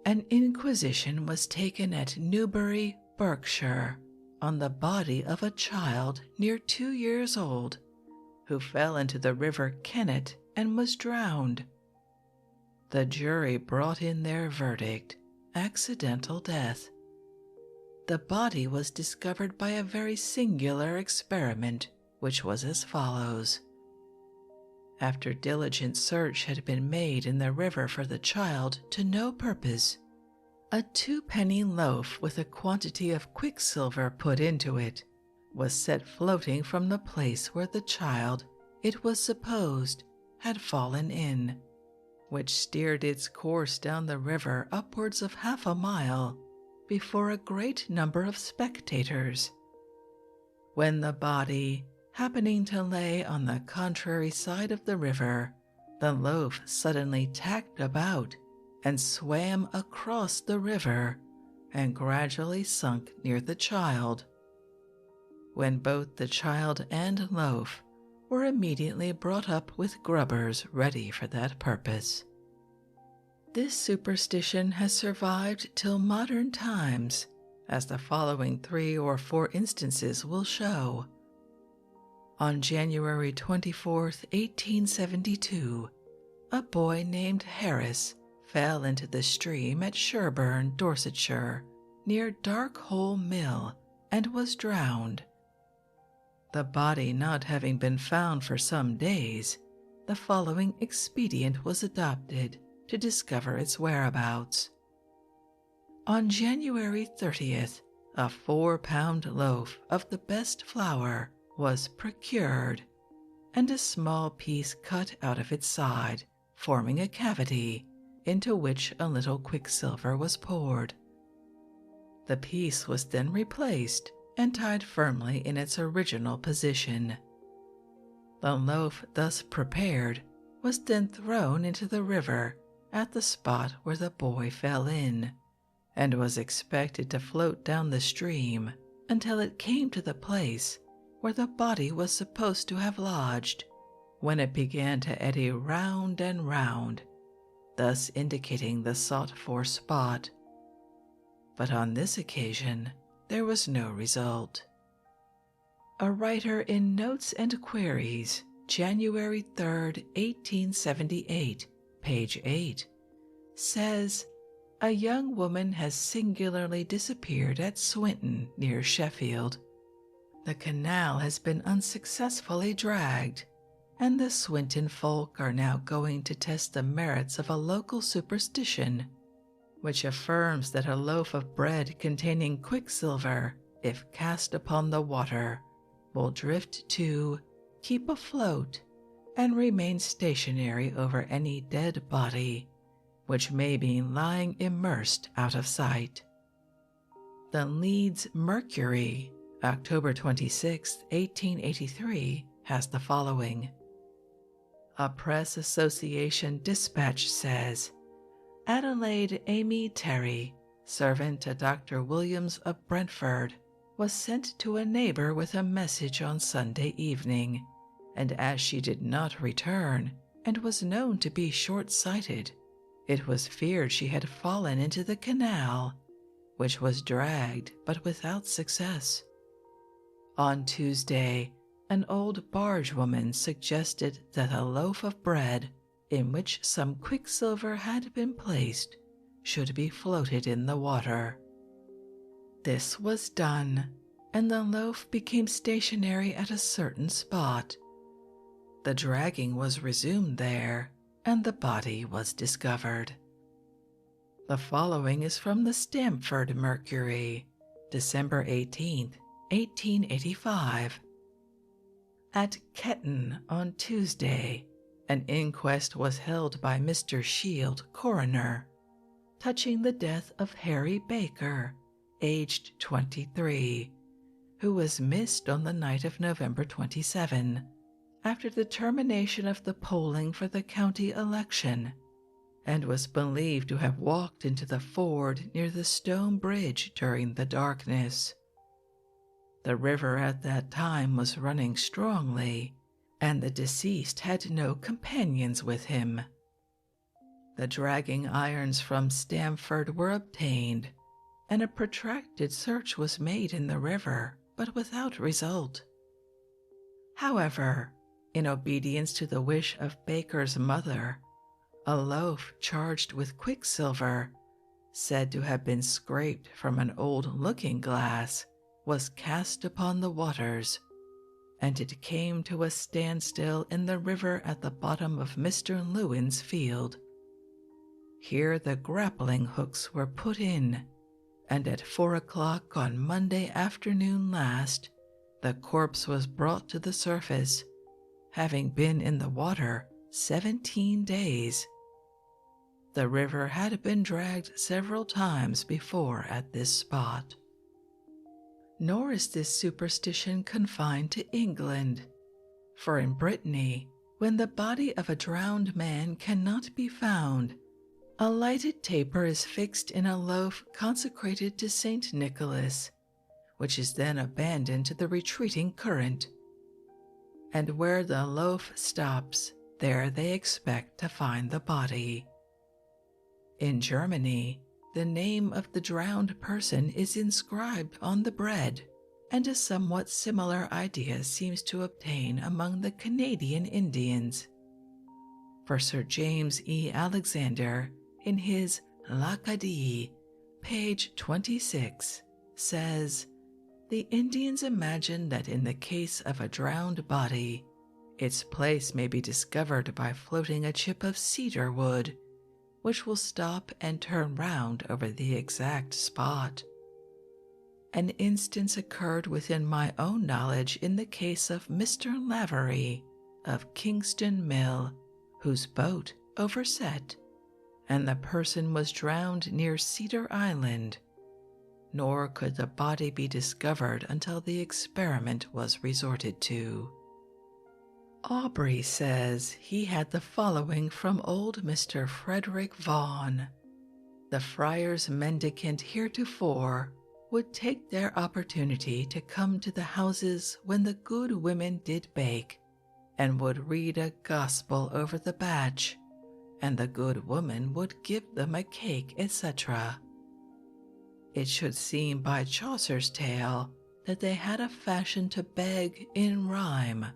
An inquisition was taken at Newbury, Berkshire, on the body of a child near 2 years old, who fell into the river Kennet and was drowned. The jury brought in their verdict, accidental death. The body was discovered by a very singular experiment, which was as follows. After diligent search had been made in the river for the child to no purpose, a 2-penny loaf with a quantity of quicksilver put into it was set floating from the place where the child, it was supposed, had fallen in, which steered its course down the river upwards of half a mile before a great number of spectators. When the body, happening to lay on the contrary side of the river, the loaf suddenly tacked about and swam across the river and gradually sunk near the child, when both the child and loaf were immediately brought up with grubbers ready for that purpose. This superstition has survived till modern times, as the following 3 or 4 instances will show. On January 24th, 1872, a boy named Harris fell into the stream at Sherburn, Dorsetshire, near Dark Hole Mill, and was drowned. The body not having been found for some days, the following expedient was adopted to discover its whereabouts. On January 30th, a 4-pound loaf of the best flour was procured, and a small piece cut out of its side, forming a cavity, into which a little quicksilver was poured. The piece was then replaced and tied firmly in its original position. The loaf thus prepared was then thrown into the river at the spot where the boy fell in, and was expected to float down the stream until it came to the place where the body was supposed to have lodged, when it began to eddy round and round, thus indicating the sought-for spot. But on this occasion there was no result. A writer in Notes and Queries, January 3rd, 1878, page 8, says, "A young woman has singularly disappeared at Swinton, near Sheffield. The canal has been unsuccessfully dragged, and the Swinton folk are now going to test the merits of a local superstition, which affirms that a loaf of bread containing quicksilver, if cast upon the water, will drift to, keep afloat, and remain stationary over any dead body, which may be lying immersed out of sight." The Leeds Mercury, October 26, 1883, has the following. A Press Association dispatch says, "Adelaide Amy Terry, servant to Dr. Williams of Brentford, was sent to a neighbor with a message on Sunday evening, and as she did not return and was known to be short-sighted, it was feared she had fallen into the canal, which was dragged but without success. On Tuesday, an old bargewoman suggested that a loaf of bread, in which some quicksilver had been placed, should be floated in the water. This was done, and the loaf became stationary at a certain spot. The dragging was resumed there, and the body was discovered." The following is from the Stamford Mercury, December 18th, 1885. At Ketton on Tuesday, an inquest was held by Mr. Shield, coroner, touching the death of Harry Baker, aged 23, who was missed on the night of November 27, after the termination of the polling for the county election, and was believed to have walked into the ford near the Stone Bridge during the darkness. The river at that time was running strongly, and the deceased had no companions with him. The dragging irons from Stamford were obtained, and a protracted search was made in the river, but without result. However, in obedience to the wish of Baker's mother, a loaf charged with quicksilver, said to have been scraped from an old looking-glass, was cast upon the waters, and it came to a standstill in the river at the bottom of Mr. Lewin's field. Here the grappling hooks were put in, and at 4 o'clock on Monday afternoon last, the corpse was brought to the surface, having been in the water 17 days. The river had been dragged several times before at this spot. Nor is this superstition confined to England, for in Brittany, when the body of a drowned man cannot be found, a lighted taper is fixed in a loaf consecrated to Saint Nicholas, which is then abandoned to the retreating current. And where the loaf stops, there they expect to find the body. In Germany, the name of the drowned person is inscribed on the bread, and a somewhat similar idea seems to obtain among the Canadian Indians. For Sir James E. Alexander, in his L'Acadie, page 26, says, "The Indians imagine that in the case of a drowned body, its place may be discovered by floating a chip of cedar wood, which will stop and turn round over the exact spot." An instance occurred within my own knowledge in the case of Mr. Lavery of Kingston Mill, whose boat overset, and the person was drowned near Cedar Island, nor could the body be discovered until the experiment was resorted to. Aubrey says he had the following from old Mr. Frederick Vaughan: "The friars mendicant heretofore would take their opportunity to come to the houses when the good women did bake, and would read a gospel over the batch, and the good woman would give them a cake, etc. It should seem by Chaucer's tale that they had a fashion to beg in rhyme.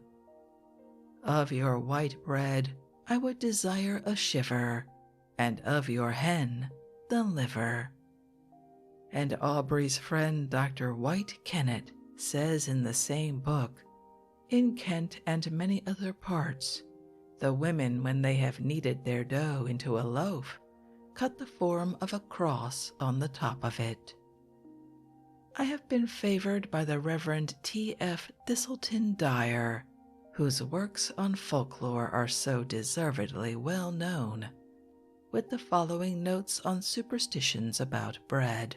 Of your white bread I would desire a shiver, and of your hen the liver." And Aubrey's friend Dr. White Kennet says in the same book, "In Kent and many other parts, the women, when they have kneaded their dough into a loaf, cut the form of a cross on the top of it." I have been favored by the Reverend T. F. Thistleton Dyer, whose works on folklore are so deservedly well known, with the following notes on superstitions about bread.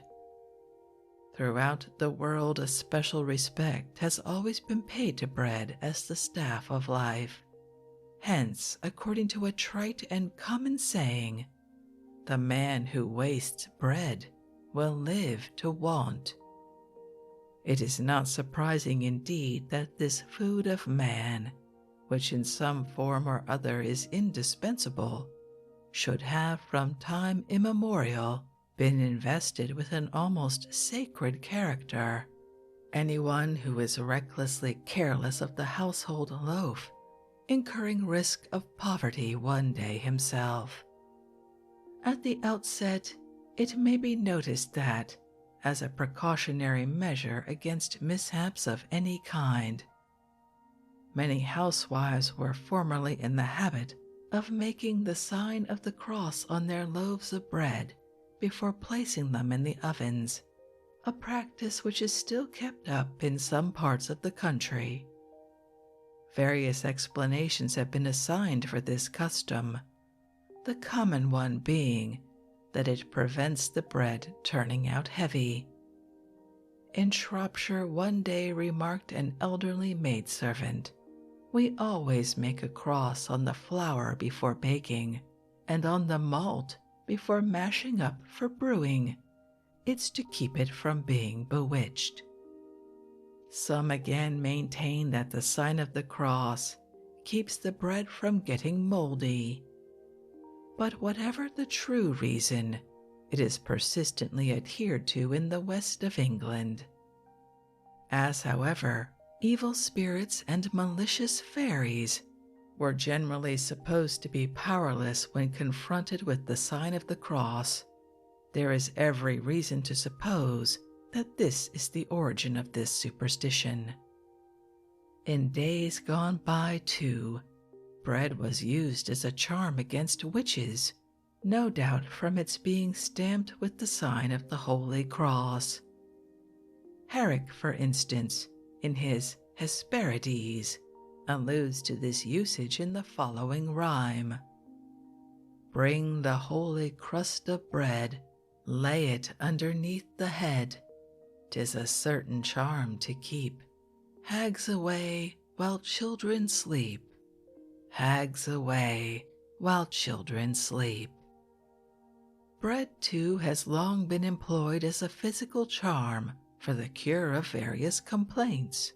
Throughout the world, a special respect has always been paid to bread as the staff of life. Hence, according to a trite and common saying, "The man who wastes bread will live to want." It is not surprising indeed that this food of man, which in some form or other is indispensable, should have from time immemorial been invested with an almost sacred character. Anyone who is recklessly careless of the household loaf, incurring risk of poverty one day himself. At the outset, it may be noticed that, as a precautionary measure against mishaps of any kind, many housewives were formerly in the habit of making the sign of the cross on their loaves of bread before placing them in the ovens, a practice which is still kept up in some parts of the country. Various explanations have been assigned for this custom, the common one being that it prevents the bread turning out heavy. In Shropshire, one day remarked an elderly maidservant, "We always make a cross on the flour before baking, and on the malt before mashing up for brewing. It's to keep it from being bewitched." Some again maintain that the sign of the cross keeps the bread from getting moldy. But whatever the true reason, it is persistently adhered to in the west of England. As, however, evil spirits and malicious fairies were generally supposed to be powerless when confronted with the sign of the cross, there is every reason to suppose that this is the origin of this superstition. In days gone by, too, bread was used as a charm against witches, no doubt from its being stamped with the sign of the Holy Cross. Herrick, for instance, in his Hesperides, alludes to this usage in the following rhyme: "Bring the holy crust of bread, lay it underneath the head. 'Tis a certain charm to keep hags away while children sleep. Hags away while children sleep." Bread, too, has long been employed as a physical charm for the cure of various complaints.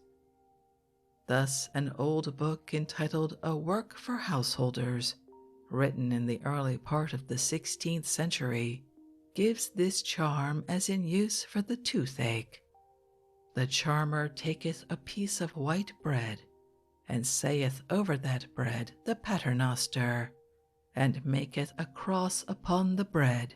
Thus, an old book entitled A Work for Householders, written in the early part of the 16th century, gives this charm as in use for the toothache. The charmer taketh a piece of white bread, and saith over that bread the paternoster, and maketh a cross upon the bread.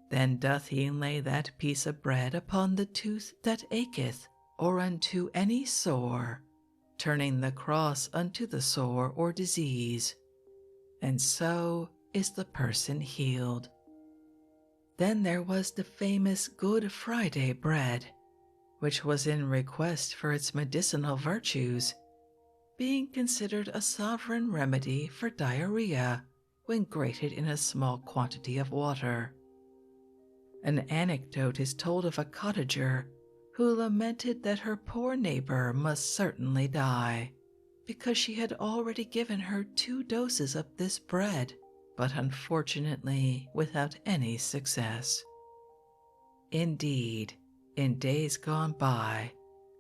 Then doth he lay that piece of bread upon the tooth that acheth, or unto any sore, turning the cross unto the sore or disease, and so is the person healed. Then there was the famous Good Friday bread, which was in request for its medicinal virtues, being considered a sovereign remedy for diarrhea when grated in a small quantity of water. An anecdote is told of a cottager who lamented that her poor neighbor must certainly die, because she had already given her 2 doses of this bread, but unfortunately without any success. Indeed, in days gone by,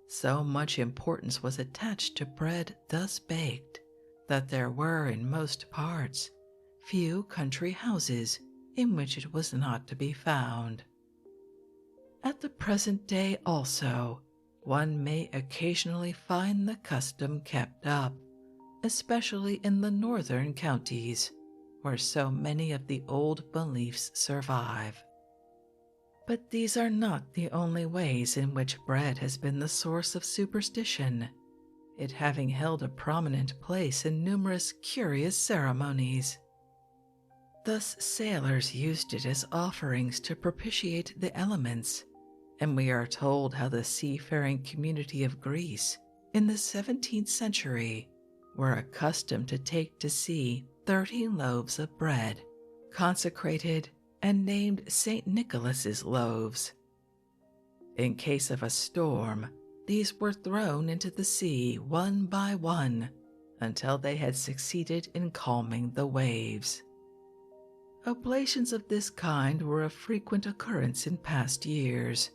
so much importance was attached to bread thus baked that there were in most parts few country houses in which it was not to be found. At the present day also, one may occasionally find the custom kept up, especially in the northern counties, where so many of the old beliefs survive. But these are not the only ways in which bread has been the source of superstition, it having held a prominent place in numerous curious ceremonies. Thus sailors used it as offerings to propitiate the elements, and we are told how the seafaring community of Greece in the 17th century were accustomed to take to sea 30 loaves of bread, consecrated and named St. Nicholas's loaves. In case of a storm, these were thrown into the sea one by one until they had succeeded in calming the waves. Oblations of this kind were of frequent occurrence in past years.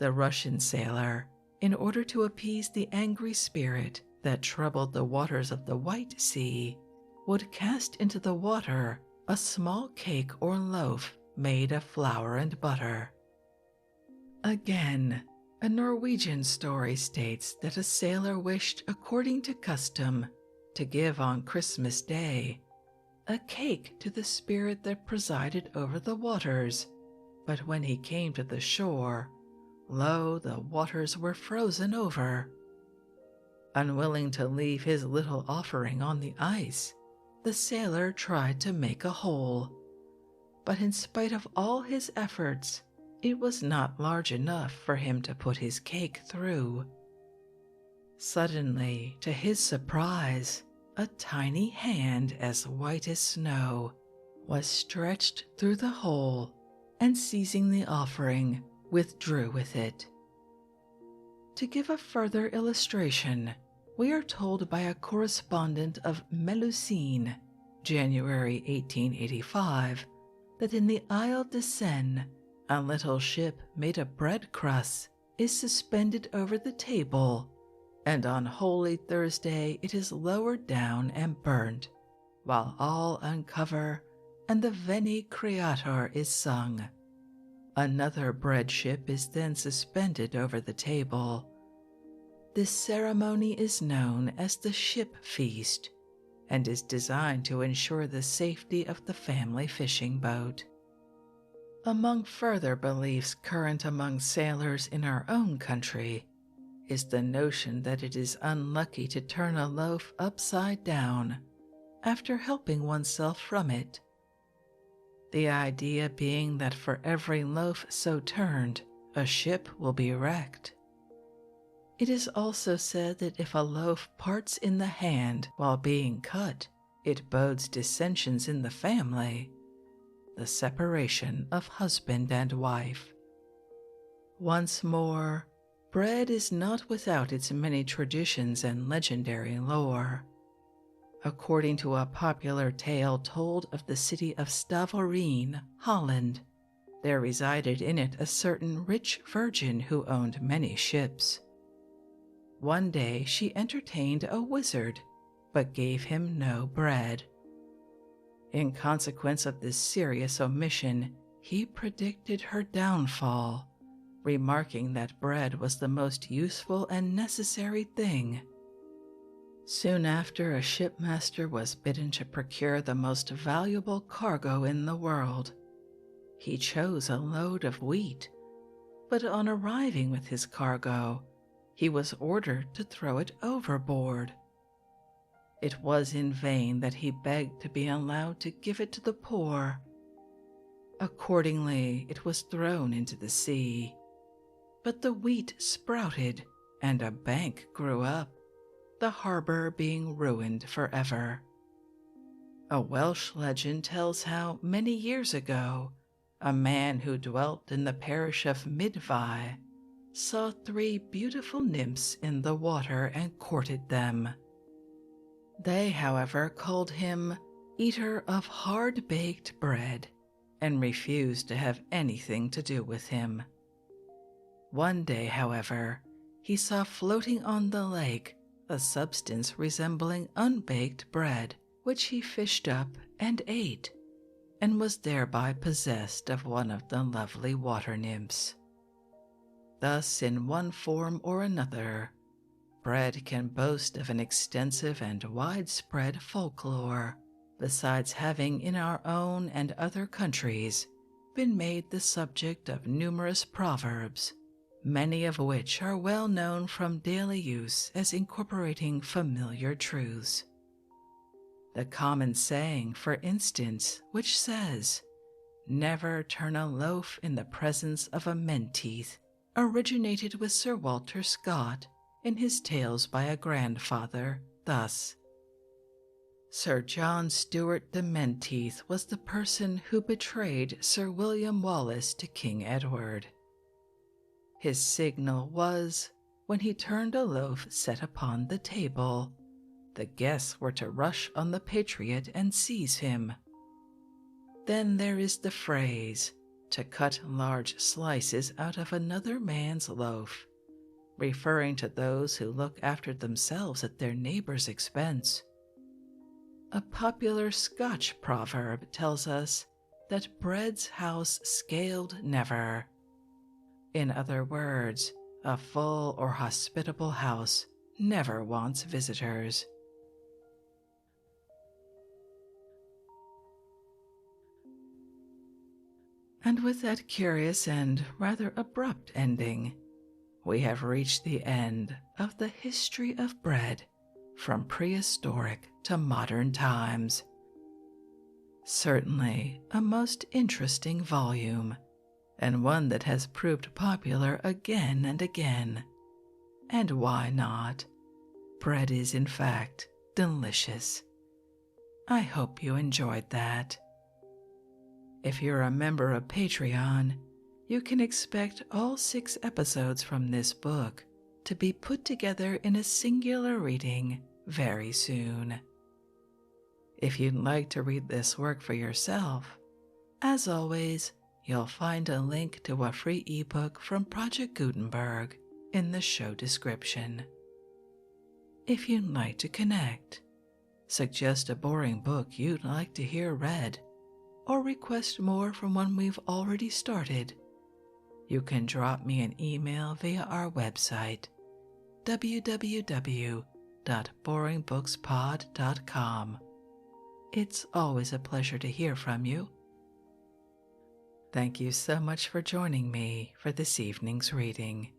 The Russian sailor, in order to appease the angry spirit that troubled the waters of the White Sea, would cast into the water a small cake or loaf made of flour and butter. Again, a Norwegian story states that a sailor wished, according to custom, to give on Christmas Day a cake to the spirit that presided over the waters, but when he came to the shore, lo, the waters were frozen over. Unwilling to leave his little offering on the ice, the sailor tried to make a hole, but in spite of all his efforts, it was not large enough for him to put his cake through. Suddenly, to his surprise, a tiny hand as white as snow was stretched through the hole and, seizing the offering, withdrew with it. To give a further illustration, we are told by a correspondent of Melusine, January 1885, that in the Isle de Seine, a little ship made of bread crusts is suspended over the table, and on Holy Thursday it is lowered down and burnt, while all uncover and the Veni Creator is sung. Another bread ship is then suspended over the table. This ceremony is known as the ship feast, and is designed to ensure the safety of the family fishing boat. Among further beliefs current among sailors in our own country is the notion that it is unlucky to turn a loaf upside down after helping oneself from it. The idea being that for every loaf so turned, a ship will be wrecked. It is also said that if a loaf parts in the hand while being cut, it bodes dissensions in the family, the separation of husband and wife. Once more, bread is not without its many traditions and legendary lore. According to a popular tale told of the city of Stavoreen, Holland, there resided in it a certain rich virgin who owned many ships. One day she entertained a wizard, but gave him no bread. In consequence of this serious omission, he predicted her downfall, remarking that bread was the most useful and necessary thing. Soon after, a shipmaster was bidden to procure the most valuable cargo in the world. He chose a load of wheat, but on arriving with his cargo, he was ordered to throw it overboard. It was in vain that he begged to be allowed to give it to the poor. Accordingly, it was thrown into the sea, but the wheat sprouted and a bank grew up, the harbor being ruined forever. A Welsh legend tells how, many years ago, a man who dwelt in the parish of Midvi saw 3 beautiful nymphs in the water and courted them. They, however, called him eater of hard-baked bread and refused to have anything to do with him. One day, however, he saw floating on the lake a substance resembling unbaked bread, which he fished up and ate, and was thereby possessed of one of the lovely water nymphs. Thus, in one form or another, bread can boast of an extensive and widespread folklore, besides having in our own and other countries been made the subject of numerous proverbs, many of which are well known from daily use as incorporating familiar truths. The common saying, for instance, which says, "Never turn a loaf in the presence of a menteith," originated with Sir Walter Scott in his Tales by a Grandfather, thus: Sir John Stuart de Menteith was the person who betrayed Sir William Wallace to King Edward. His signal was, when he turned a loaf set upon the table, the guests were to rush on the patriot and seize him. Then there is the phrase, to cut large slices out of another man's loaf, referring to those who look after themselves at their neighbor's expense. A popular Scotch proverb tells us that bread's house scaled never. In other words, a full or hospitable house never wants visitors. And with that curious and rather abrupt ending, we have reached the end of the history of bread from prehistoric to modern times. Certainly a most interesting volume, and one that has proved popular again and again. And why not? Bread is, in fact, delicious. I hope you enjoyed that. If you're a member of Patreon, you can expect all 6 episodes from this book to be put together in a singular reading very soon. If you'd like to read this work for yourself, as always, you'll find a link to a free ebook from Project Gutenberg in the show description. If you'd like to connect, suggest a boring book you'd like to hear read, or request more from one we've already started, you can drop me an email via our website, www.boringbookspod.com. It's always a pleasure to hear from you. Thank you so much for joining me for this evening's reading.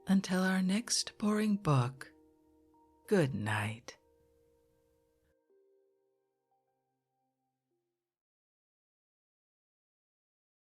Until our next boring book, good night.